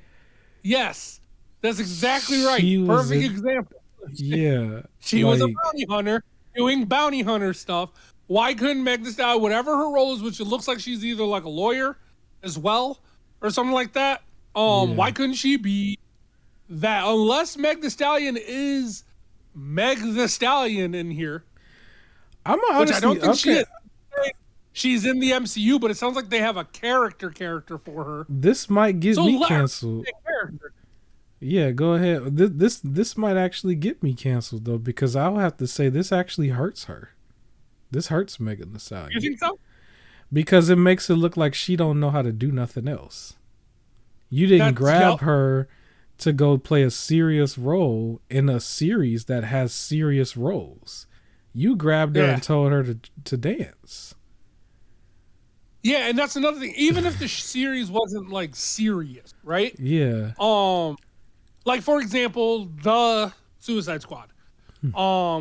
Yes. That's exactly right. Perfect example. Yeah. She was a bounty hunter doing bounty hunter stuff. Why couldn't Meg Thee Stallion, whatever her role is, which it looks like she's either like a lawyer as well or something like that, why couldn't she be that? Unless Meg Thee Stallion is Meg Thee Stallion in here. Which I don't think she is. She's in the MCU, but it sounds like they have a character for her. This might get me canceled. Yeah, go ahead. This might actually get me canceled, though, because I'll have to say this actually hurts her. This hurts Megan Thee Stallion. You think so? Because it makes it look like she don't know how to do nothing else. You didn't grab her to go play a serious role in a series that has serious roles. You grabbed her and told her to dance. Yeah, and that's another thing. Even if the series wasn't like serious, right? Yeah. Like for example, the Suicide Squad.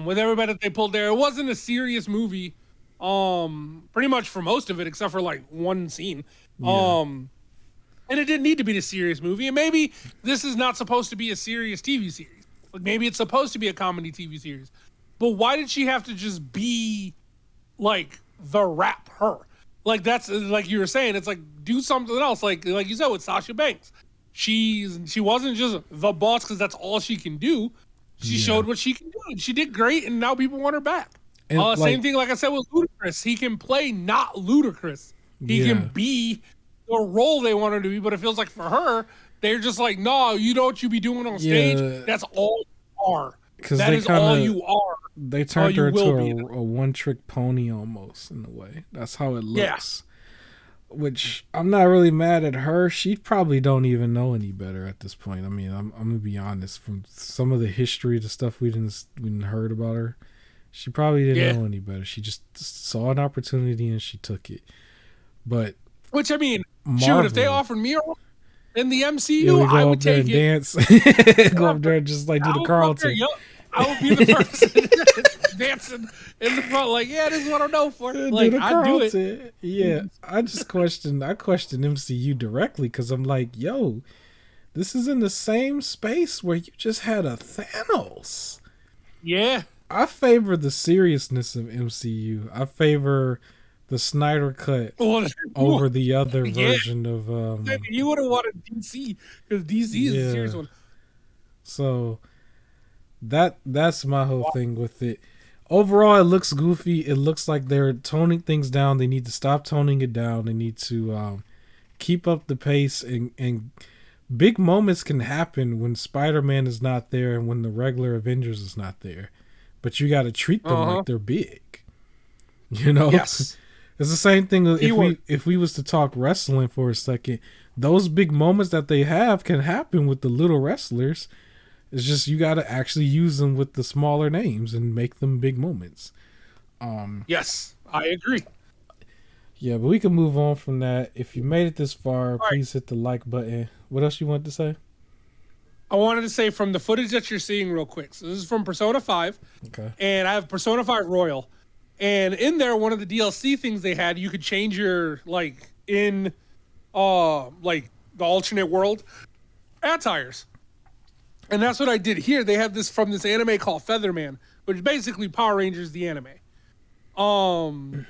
With everybody that they pulled there, it wasn't a serious movie. Pretty much for most of it, except for like one scene. Yeah. And it didn't need to be a serious movie. And maybe this is not supposed to be a serious TV series. Like maybe it's supposed to be a comedy TV series. But why did she have to just be like the rap her? Like that's like you were saying, it's like do something else. Like you said with Sasha Banks. She wasn't just the boss because that's all she can do. She showed what she can do. And she did great, and now people want her back. Same thing, like I said, with Ludacris. He can play not Ludacris. He can be the role they want her to be, but it feels like for her, they're just like, no, you know what you be doing on stage? That's all you are. That is all you are. They turned her into a one-trick pony almost, in a way. That's how it looks. Which I'm not really mad at her. She probably don't even know any better at this point. I mean, I'm gonna be honest. From some of the history, the stuff we didn't heard about her, she probably didn't know any better. She just saw an opportunity and she took it. But which I mean, Marvel, shoot, if they offered me a role in the MCU, I would take it. Dance. Go up there and just like do the Carlton. I would be the person dancing in the front, like, yeah, this is what I'm known for. Like, I do it. Yeah, I questioned MCU directly because I'm like, yo, this is in the same space where you just had a Thanos. Yeah. I favor the seriousness of MCU. I favor the Snyder cut over the other version of. You would have wanted DC because DC is a serious one. So. That's my whole thing with it. Overall, it looks goofy. It looks like they're toning things down. They need to stop toning it down. They need to keep up the pace. And big moments can happen when Spider-Man is not there and when the regular Avengers is not there. But you got to treat them like they're big. You know? Yes. It's the same thing if we was to talk wrestling for a second. Those big moments that they have can happen with the little wrestlers. It's just you got to actually use them with the smaller names and make them big moments. Yes, I agree. Yeah, but we can move on from that. If you made it this far, please hit the like button. What else you want to say? I wanted to say from the footage that you're seeing real quick. So this is from Persona 5. Okay. And I have Persona 5 Royal. And in there, one of the DLC things they had, you could change your, like, in, like, the alternate world attires. And that's what I did here. They have this from this anime called Featherman, which is basically Power Rangers, the anime. And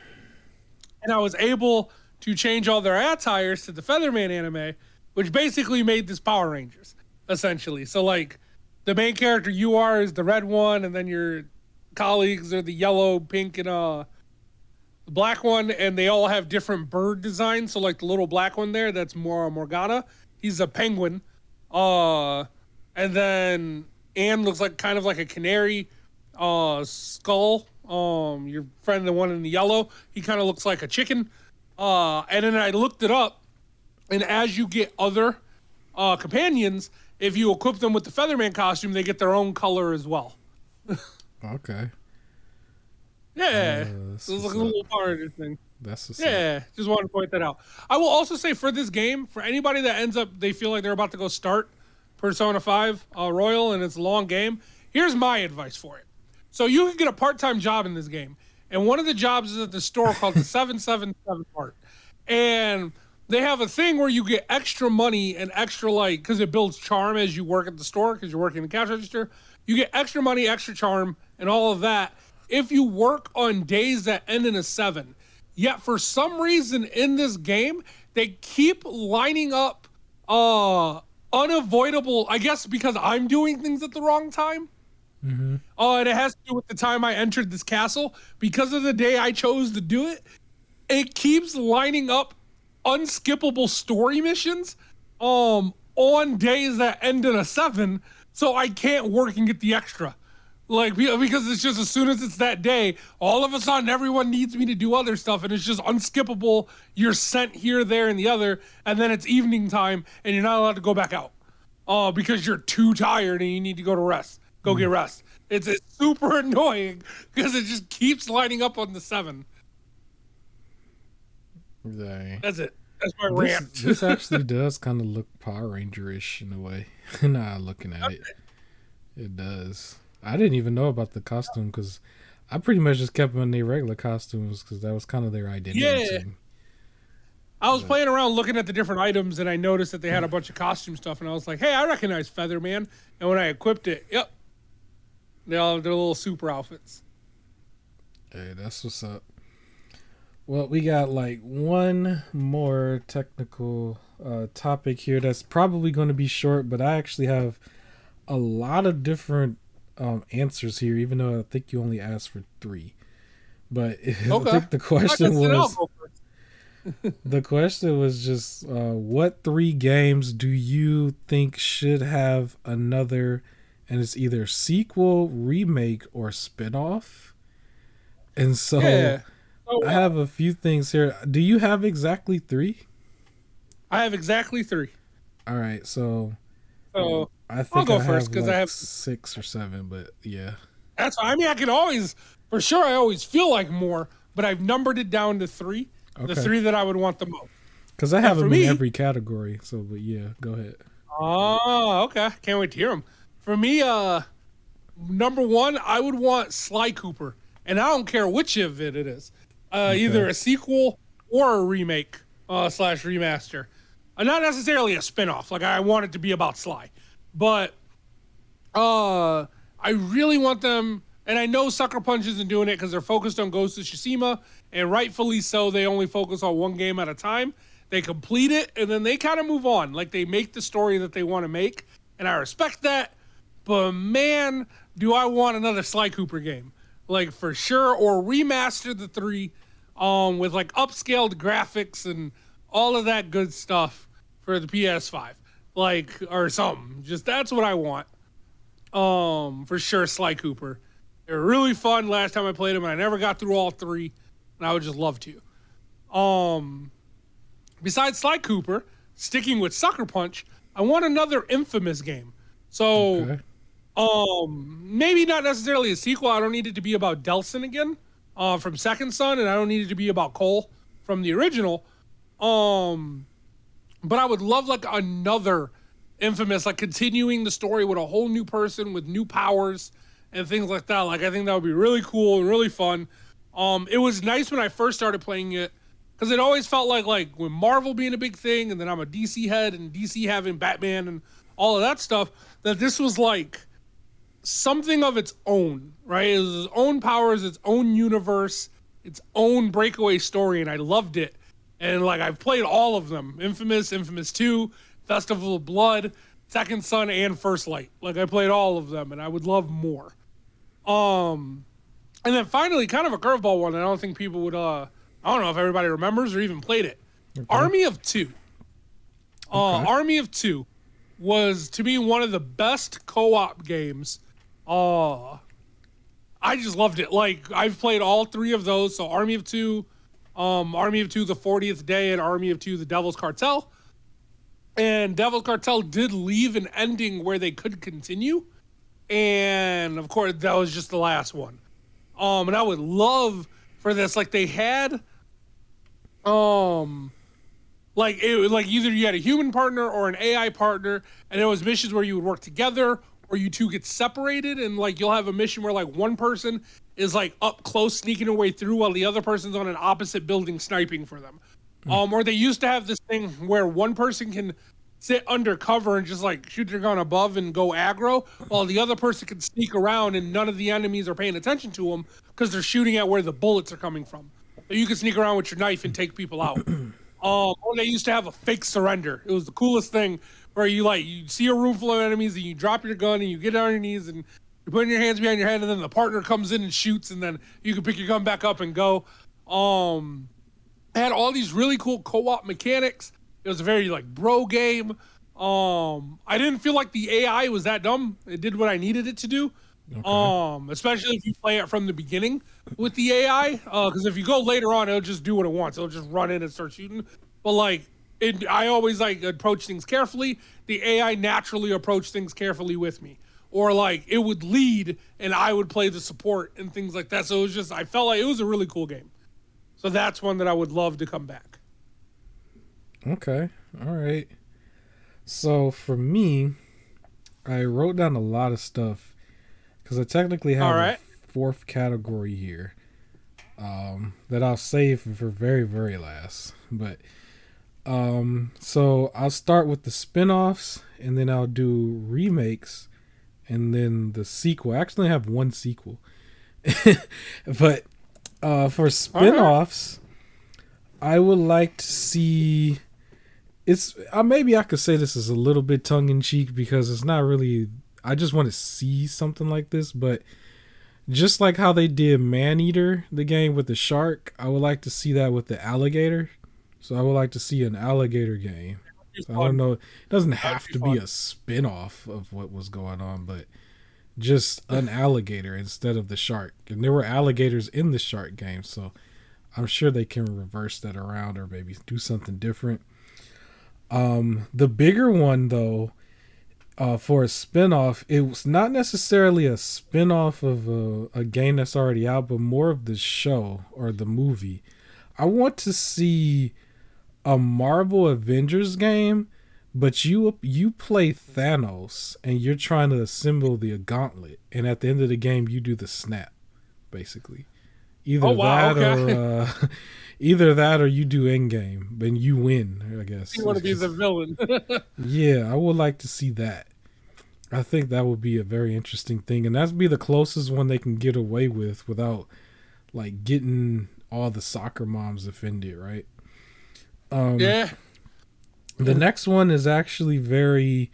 I was able to change all their attires to the Featherman anime, which basically made this Power Rangers, essentially. So, like, the main character you are is the red one, and then your colleagues are the yellow, pink, and the black one, and they all have different bird designs. So, like, the little black one there, that's Morgana. He's a penguin. And then Anne looks like kind of like a canary. Skull, your friend, the one in the yellow, he kind of looks like a chicken. And then I looked it up, And as you get other companions, if you equip them with the Featherman costume, they get their own color as well. Okay. Yeah, so it's like a little part of this thing. That's what's Yeah, just wanted to point that out. I will also say for this game, for anybody that ends up, they feel like they're about to go start Persona 5 Royal and it's a long game, here's my advice for it. So you can get a part-time job in this game. And one of the jobs is at the store called the 777 Mart. And they have a thing where you get extra money and extra, like, because it builds charm as you work at the store, because you're working the cash register. You get extra money, extra charm, and all of that if you work on days that end in a 7. Yet for some reason in this game, they keep lining up unavoidable, I guess because I'm doing things at the wrong time. Mm-hmm. And it has to do with the time I entered this castle. Because of the day I chose to do it, it keeps lining up unskippable story missions on days that end in a 7, so I can't work and get the extra. Like, because it's just as soon as it's that day, all of a sudden everyone needs me to do other stuff, and it's just unskippable. You're sent here, there, and the other, and then it's evening time, and you're not allowed to go back out because you're too tired and you need to go to rest. Go get rest. It's super annoying because it just keeps lining up on the 7. That's it. That's my rant. This actually does kind of look Power Ranger-ish in a way. Nah, looking at it. It does. I didn't even know about the costume because I pretty much just kept them in their regular costumes because that was kind of their identity. Yeah. I was playing around looking at the different items and I noticed that they had a bunch of costume stuff and I was like, hey, I recognize Featherman. And when I equipped it, yep. They all have their little super outfits. Hey, that's what's up. Well, we got like one more technical topic here that's probably going to be short, but I actually have a lot of different answers here, even though I think you only asked for 3. But okay. I think the question was the question was just what 3 games do you think should have another, and it's either sequel, remake, or spin-off? And so I have a few things here. Do you have exactly 3? I have exactly 3. All right, so I think I'll go first because like I have 6 or 7, but yeah. That's fine. I mean, I can always, for sure, I always feel like more, but I've numbered it down to 3. Okay. The 3 that I would want the most. Because I have them in every category. So, but yeah, go ahead. Oh, okay. Can't wait to hear them. For me, number 1, I would want Sly Cooper, and I don't care which of it is. Either a sequel or a remake / remaster. Not necessarily a spinoff. Like, I want it to be about Sly. But I really want them, and I know Sucker Punch isn't doing it because they're focused on Ghost of Tsushima, and rightfully so, they only focus on one game at a time. They complete it, and then they kind of move on. Like, they make the story that they want to make, and I respect that. But, man, do I want another Sly Cooper game. Like, for sure, or remaster the 3 with, like, upscaled graphics and all of that good stuff for the PS5. Like, or something. Just, that's what I want. For sure, Sly Cooper. They were really fun last time I played them, and I never got through all 3, and I would just love to. Besides Sly Cooper, sticking with Sucker Punch, I want another Infamous game. So, maybe not necessarily a sequel. I don't need it to be about Delsin again, from Second Son, and I don't need it to be about Cole from the original. But I would love like another Infamous, like continuing the story with a whole new person with new powers and things like that. Like, I think that would be really cool and really fun. It was nice when I first started playing it because it always felt like when Marvel being a big thing, and then I'm a DC head and DC having Batman and all of that stuff, that this was like something of its own, right? It was its own powers, its own universe, its own breakaway story, and I loved it. And like, I've played all of them: Infamous, Infamous 2, Festival of Blood, Second Son, and First Light. Like, I played all of them, and I would love more. And then finally, kind of a curveball one. I don't think people would. I don't know if everybody remembers or even played it. Okay. Army of Two. Army of Two was, to me, one of the best co-op games. I just loved it. Like, I've played all 3 of those. So Army of Two, Army of Two: The 40th Day, and Army of Two: The Devil's Cartel. And Devil's Cartel did leave an ending where they could continue, and of course that was just the last one. And I would love for this, like they had, like it was like either you had a human partner or an AI partner, and there was missions where you would work together, or you two get separated, and like you'll have a mission where like one person is like up close sneaking their way through while the other person's on an opposite building sniping for them. Or they used to have this thing where one person can sit undercover and just like shoot their gun above and go aggro, while the other person can sneak around and none of the enemies are paying attention to them because they're shooting at where the bullets are coming from. So you can sneak around with your knife and take people out. Or they used to have a fake surrender. It was the coolest thing where you see a room full of enemies and you drop your gun and you get on your knees and you're putting your hands behind your head, and then the partner comes in and shoots, and then you can pick your gun back up and go. It had all these really cool co-op mechanics. It was a very like bro game. I didn't feel like the AI was that dumb. It did what I needed it to do. Okay. Especially if you play it from the beginning with the AI. Because if you go later on, it'll just do what it wants. It'll just run in and start shooting. But like, I always like approach things carefully. The AI naturally approached things carefully with me. Or like it would lead and I would play the support and things like that. So it was just, I felt like it was a really cool game. So that's one that I would love to come back. Okay. All right. So for me, I wrote down a lot of stuff because I technically have a fourth category here that I'll save for very, very last. But so I'll start with the spin-offs, and then I'll do remakes, and then the sequel. I actually have one sequel. But for spin-offs, I would like to see... It's maybe I could say this is a little bit tongue-in-cheek because it's not really... I just want to see something like this, but just like how they did Maneater, the game with the shark, I would like to see that with the alligator. So I would like to see an alligator game. So I don't know. It doesn't have to be a spin-off of what was going on, but just an alligator instead of the shark. And there were alligators in the shark game, so I'm sure they can reverse that around or maybe do something different. The bigger one, though, for a spinoff, it was not necessarily a spinoff of a game that's already out, but more of the show or the movie. I want to see a Marvel Avengers game, but you play Thanos and you're trying to assemble the gauntlet, and at the end of the game, you do the snap, basically. Either that or you do Endgame and you win, I guess. You want to be the villain. Yeah, I would like to see that. I think that would be a very interesting thing, and that'd be the closest one they can get away with without like getting all the soccer moms offended, right? Yeah. The next one is actually very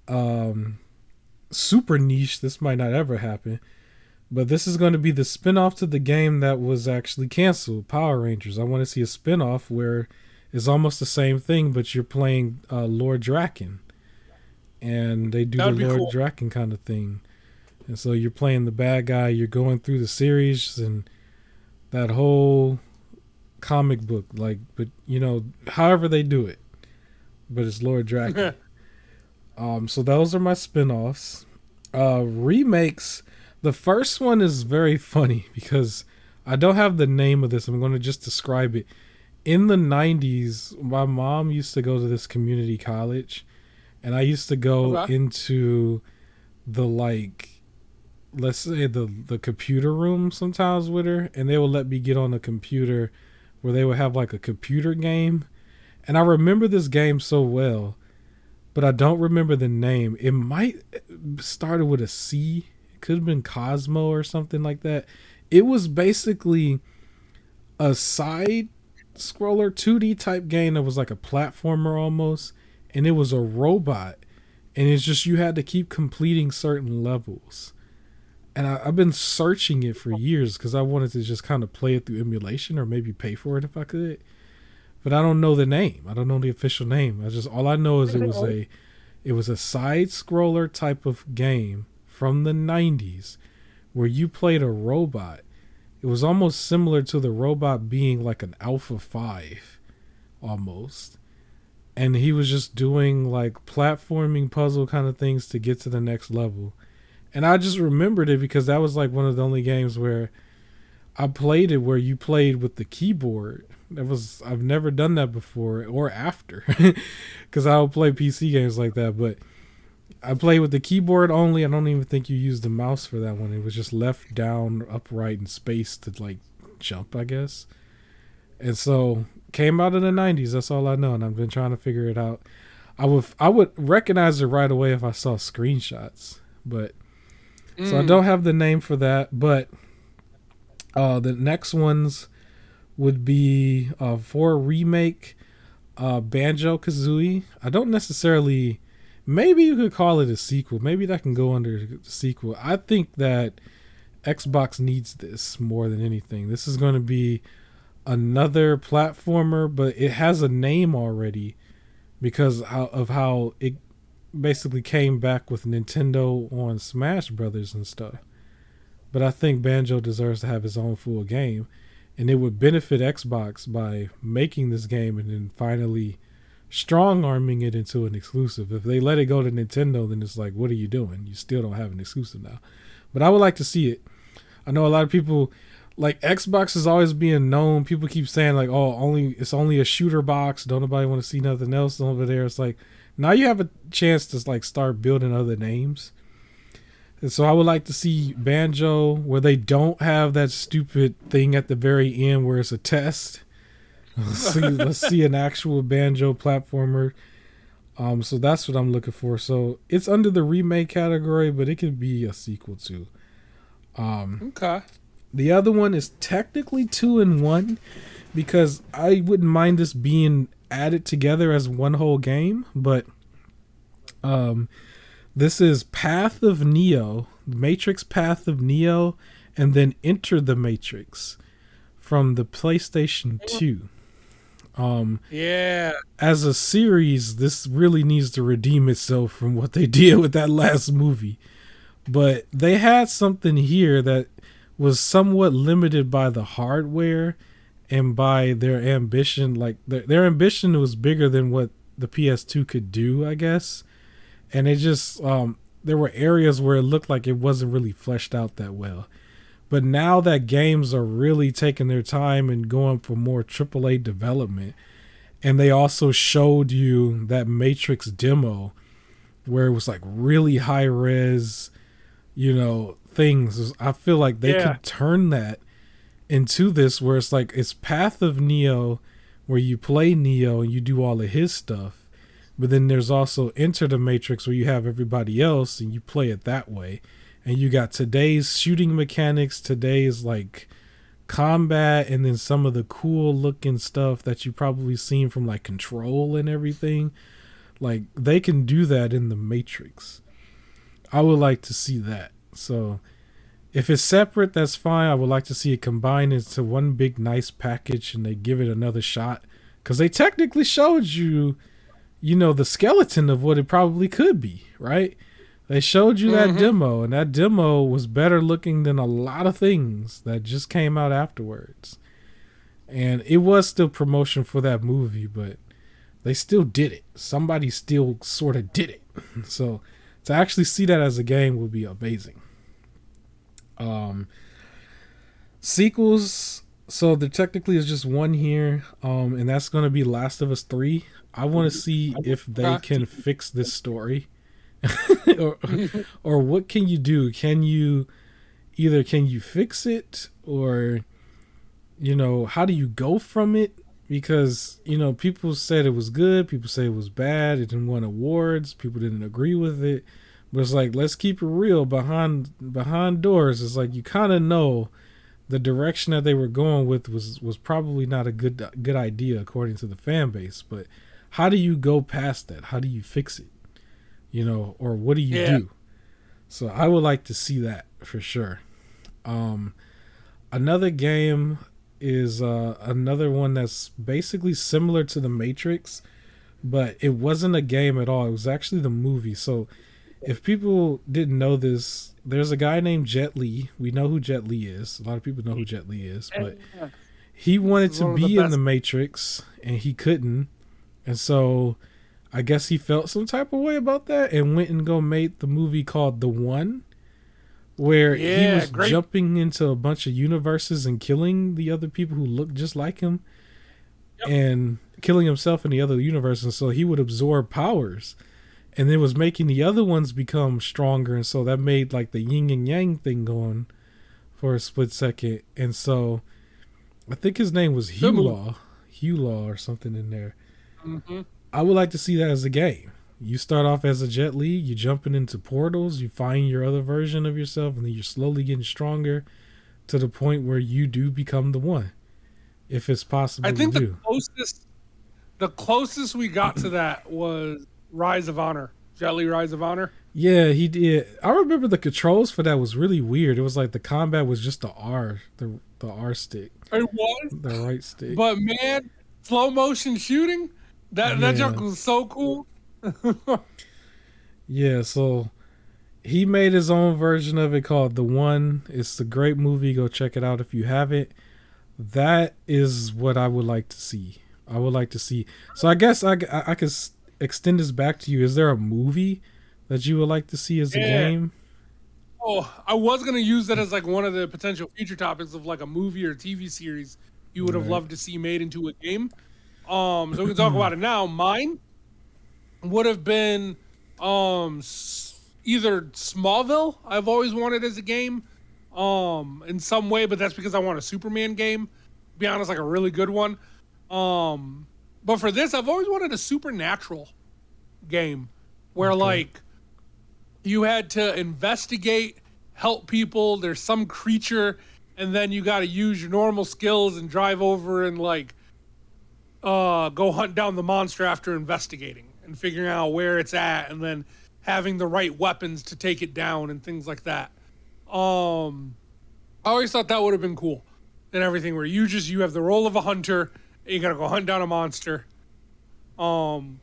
super niche. This might not ever happen. But this is going to be the spinoff to the game that was actually canceled, Power Rangers. I want to see a spinoff where it's almost the same thing, but you're playing Lord Draken. And they do the Lord Draken kind of thing. And so you're playing the bad guy, you're going through the series and that whole comic book, like, but you know, however they do it. But it's Lord Draken. So those are my spinoffs. Remakes. The first one is very funny because I don't have the name of this. I'm going to just describe it. In the 90s, my mom used to go to this community college, and I used to go into the, like, let's say the computer room sometimes with her, and they would let me get on the computer where they would have like a computer game. And I remember this game so well, but I don't remember the name. It might started with a C. Could have been Cosmo or something like that. It was basically a side scroller 2D type game that was like a platformer almost, and it was a robot, and it's just you had to keep completing certain levels. And I've been searching it for years because I wanted to just kind of play it through emulation or maybe pay for it if I could, but I don't know the name. I don't know the official name. All I know is it was a side scroller type of game from the 90s where you played a robot. It was almost similar to the robot being like an Alpha 5 almost. and he was just doing like platforming puzzle kind of things to get to the next level. And I just remembered it because that was like one of the only games where I played it where you played with the keyboard. I've never done that before or after, because I don't play PC games like that. But I played with the keyboard only. I don't even think you used the mouse for that one. It was just left, down, upright, and space to like jump, I guess. And so came out in the '90s. That's all I know, and I've been trying to figure it out. I would recognize it right away if I saw screenshots, but so I don't have the name for that. But the next ones would be for a remake, Banjo Kazooie. I don't necessarily. Maybe you could call it a sequel. Maybe that can go under the sequel. I think that Xbox needs this more than anything. This is going to be another platformer, but it has a name already because of how it basically came back with Nintendo on Smash Brothers and stuff. But I think Banjo deserves to have his own full game, and it would benefit Xbox by making this game and then finally strong arming it into an exclusive. If they let it go to Nintendo, then it's like, what are you doing? You still don't have an exclusive now. But I would like to see it. I know a lot of people like Xbox is always being known. People keep saying like, oh, it's only a shooter box. Don't nobody want to see nothing else over there. It's like now you have a chance to like start building other names. And so I would like to see Banjo where they don't have that stupid thing at the very end where it's a test. Let's see an actual Banjo platformer. So that's what I'm looking for. So it's under the remake category, but it could be a sequel too. Okay. The other one is technically 2 in 1 because I wouldn't mind this being added together as one whole game, but this is Path of Neo, Matrix Path of Neo, and then Enter the Matrix from the PlayStation 2. Yeah. As a series, this really needs to redeem itself from what they did with that last movie. But they had something here that was somewhat limited by the hardware and by their ambition. Like their ambition was bigger than what the PS2 could do, I guess. And it just there were areas where it looked like it wasn't really fleshed out that well. But now that games are really taking their time and going for more AAA development, and they also showed you that Matrix demo where it was like really high res, things. I feel like they could turn that into this where it's like it's Path of Neo where you play Neo and you do all of his stuff. But then there's also Enter the Matrix where you have everybody else and you play it that way. And you got today's shooting mechanics, today's like combat, and then some of the cool looking stuff that you probably seen from like Control and everything. Like they can do that in the Matrix. I would like to see that. So if it's separate, that's fine. I would like to see it combined into one big nice package and they give it another shot. Because they technically showed you, the skeleton of what it probably could be, right? They showed you that demo, and that demo was better looking than a lot of things that just came out afterwards. And it was still promotion for that movie, but they still did it. Somebody still sort of did it. So to actually see that as a game would be amazing. Sequels, so there technically is just one here, and that's going to be Last of Us 3. I want to see if they can fix this story. or what can you do? Can you fix it, or how do you go from it? Because people said it was good, people say it was bad, it didn't win awards, people didn't agree with it, but it's like, let's keep it real. Behind doors, it's like you kind of know the direction that they were going with was probably not a good idea according to the fan base. But how do you go past that? How do you fix it? Or what do you do? So I would like to see that for sure. Another game is another one that's basically similar to The Matrix, but it wasn't a game at all. It was actually the movie. So if people didn't know this, there's a guy named Jet Li. We know who Jet Li is. A lot of people know who Jet Li is, but he wanted to be in The Matrix and he couldn't. And so I guess he felt some type of way about that and went and go made the movie called The One, where he Yeah, was great. jumping into a bunch of universes and killing the other people who looked just like him Yep. and killing himself in the other universe. And so he would absorb powers, and it was making the other ones become stronger. And so that made like the yin and yang thing going for a split second. And so I think his name was Good move. Hugh Law or something in there. Hmm. I would like to see that as a game. You start off as a Jet Li, you jumping into portals, you find your other version of yourself, and then you're slowly getting stronger to the point where you do become the one, if it's I possible to think do. the closest we got to that was Rise of Honor, Jet Li Rise of Honor. Yeah, he did. I remember the controls for that was really weird. It was like the combat was just the R stick, It was, the right stick. but man, slow motion shooting, that Yeah, junk was so cool. yeah. So he made his own version of it called The One. It's a great movie. Go check it out if you haven't. That is what I would like to see. I would like to see. So I guess I could extend this back to you. Is there a movie that you would like to see as a Yeah. game? Oh, I was gonna use that as like one of the potential future topics of like a movie or TV series you would have Right. loved to see made into a game. So we can talk about it now. Mine would have been either Smallville. I've always wanted as a game, in some way, but that's because I want a Superman game. To be honest, like a really good one. But for this, I've always wanted a Supernatural game where Okay. like you had to investigate, help people. There's some creature, and then you got to use your normal skills and drive over and like go hunt down the monster after investigating and figuring out where it's at, and then having the right weapons to take it down and things like that. I always thought that would have been cool and everything. Where you have the role of a hunter, and you got to go hunt down a monster. Um,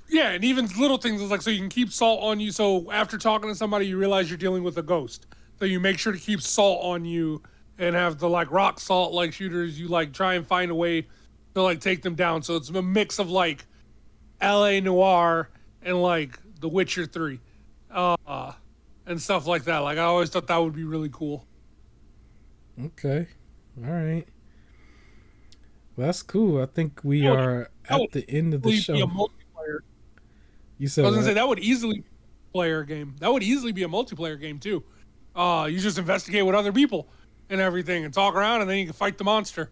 yeah, and even little things is like so you can keep salt on you. So after talking to somebody, you realize you're dealing with a ghost. So you make sure to keep salt on you and have the like rock salt like shooters. You like try and find a way to like take them down. So it's a mix of like L.A. Noir and like The Witcher 3, and stuff like that. Like I always thought that would be really cool. Okay. All right. Well, that's cool. I think we That would, are that would at the end of the easily be a show. multiplayer. You I said was gonna say what? that would easily be a player game. That would easily be a multiplayer game too. You just investigate with other people and everything, and talk around, and then you can fight the monster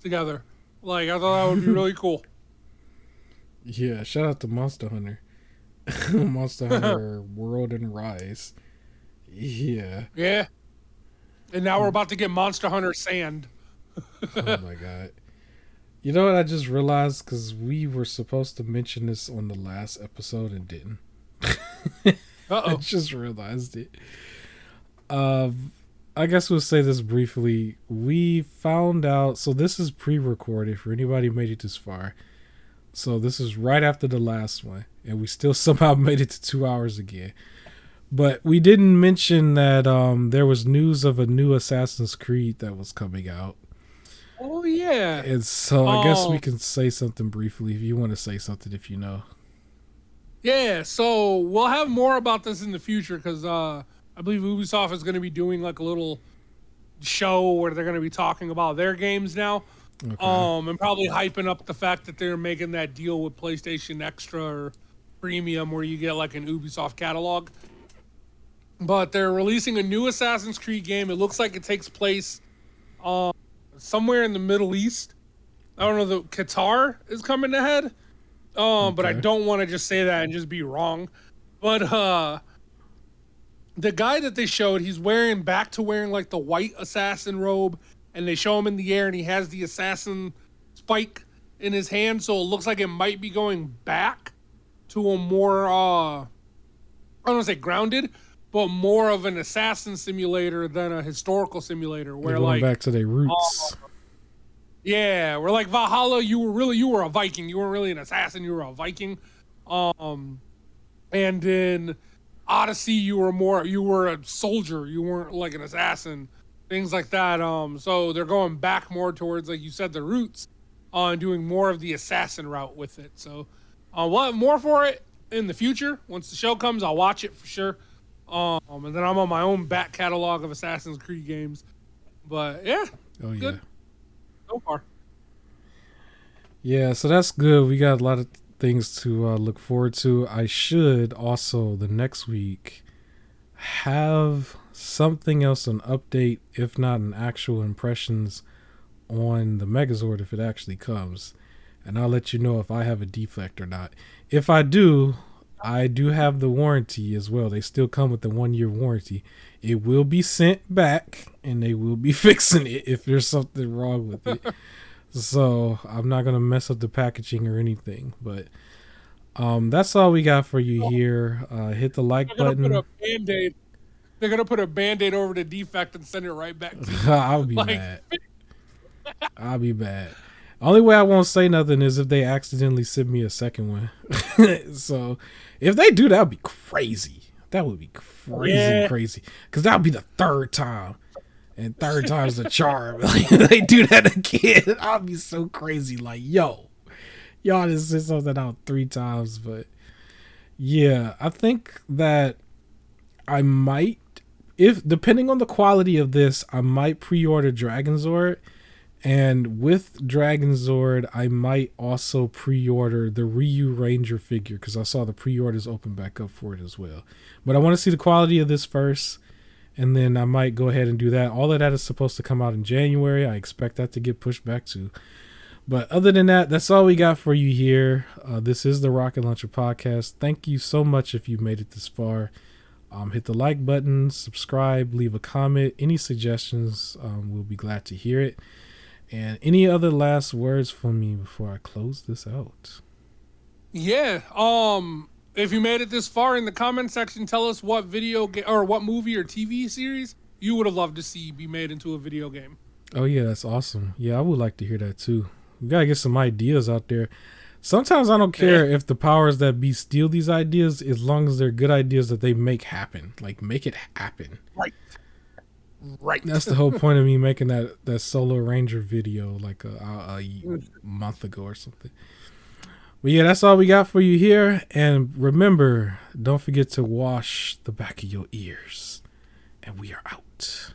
together. Like I thought that would be really cool. Yeah. Shout out to Monster Hunter. Monster Hunter World and Rise. Yeah. Yeah. And now we're about to get Monster Hunter Sand. Oh my god. You know what I just realized? Because we were supposed to mention this on the last episode and didn't. Uh I oh. just realized it. I guess we'll say this briefly. We found out, so this is pre-recorded for anybody who made it this far. So this is right after the last one, and we still somehow made it to 2 hours again. But we didn't mention that there was news of a new Assassin's Creed that was coming out. Oh yeah. And so I guess we Um. can say something briefly if you want to say something if you know. Yeah. So we'll have more about this in the future because I believe Ubisoft is going to be doing like a little show where they're going to be talking about their games now. Okay. And probably hyping up the fact that they're making that deal with PlayStation Extra or Premium where you get like an Ubisoft catalog. But they're releasing a new Assassin's Creed game. It looks like it takes place somewhere in the Middle East. I don't know, the Qatar is coming ahead. But I Okay. don't want to just say that and just be wrong. But the guy that they showed, he's wearing back to wearing like the white assassin robe, and they show him in the air, and he has the assassin spike in his hand, so it looks like it might be going back to a more I don't want to say grounded, but more of an assassin simulator than a historical simulator. They're Where going like, back to their roots. yeah, where like Valhalla, you were a Viking. You weren't really an assassin. You were a Viking. Um, and in Odyssey, you were a soldier. You weren't like an assassin. Things like that. So they're going back more towards, like you said, the roots, and doing more of the assassin route with it. So We'll have more for it in the future. Once the show comes, I'll watch it for sure. And then I'm on my own back catalog of Assassin's Creed games. But yeah, Oh yeah. good so far. Yeah, so that's good. We got a lot of things to look forward to. I should also the next week have something else, an update, if not an actual impressions on the Megazord if it actually comes. And I'll let you know if I have a defect or not. If I do have the warranty as well. They still come with the 1-year warranty. It will be sent back and they will be fixing it if there's something wrong with it. So I'm not gonna mess up the packaging or anything, but that's all we got for you here. Hit the like button. They're gonna put a band-aid over the defect and send it right back to you. I'll be mad. I'll be mad. Only way I won't say nothing is if they accidentally send me a second one. So if they do, that would be crazy. That would be crazy. Because that would be the third time. And third time's the charm. Like, they do that again. I'll be so crazy. Like, yo, y'all just sent something out 3 times. But yeah, I think that I might, if depending on the quality of this, I might pre-order Dragonzord. And with Dragonzord, I might also pre-order the Ryu Ranger figure because I saw the pre-orders open back up for it as well. But I want to see the quality of this first, and then I might go ahead and do that. All of that is supposed to come out in January. I expect that to get pushed back too. But other than that, that's all we got for you here. This is the Rocket Launcher Podcast. Thank you so much if you made it this far. Hit the like button, subscribe, leave a comment. Any suggestions, we'll be glad to hear it. And any other last words from me before I close this out? Yeah. If you made it this far in the comment section, tell us what or what movie or TV series you would have loved to see be made into a video game. Oh yeah, that's awesome. Yeah, I would like to hear that too. We gotta get some ideas out there. Sometimes I don't care if the powers that be steal these ideas, as long as they're good ideas that they make happen. Like, make it happen. Right. That's the whole point of me making that Solo Ranger video like a month ago or something. But yeah, that's all we got for you here. And remember, don't forget to wash the back of your ears. And we are out.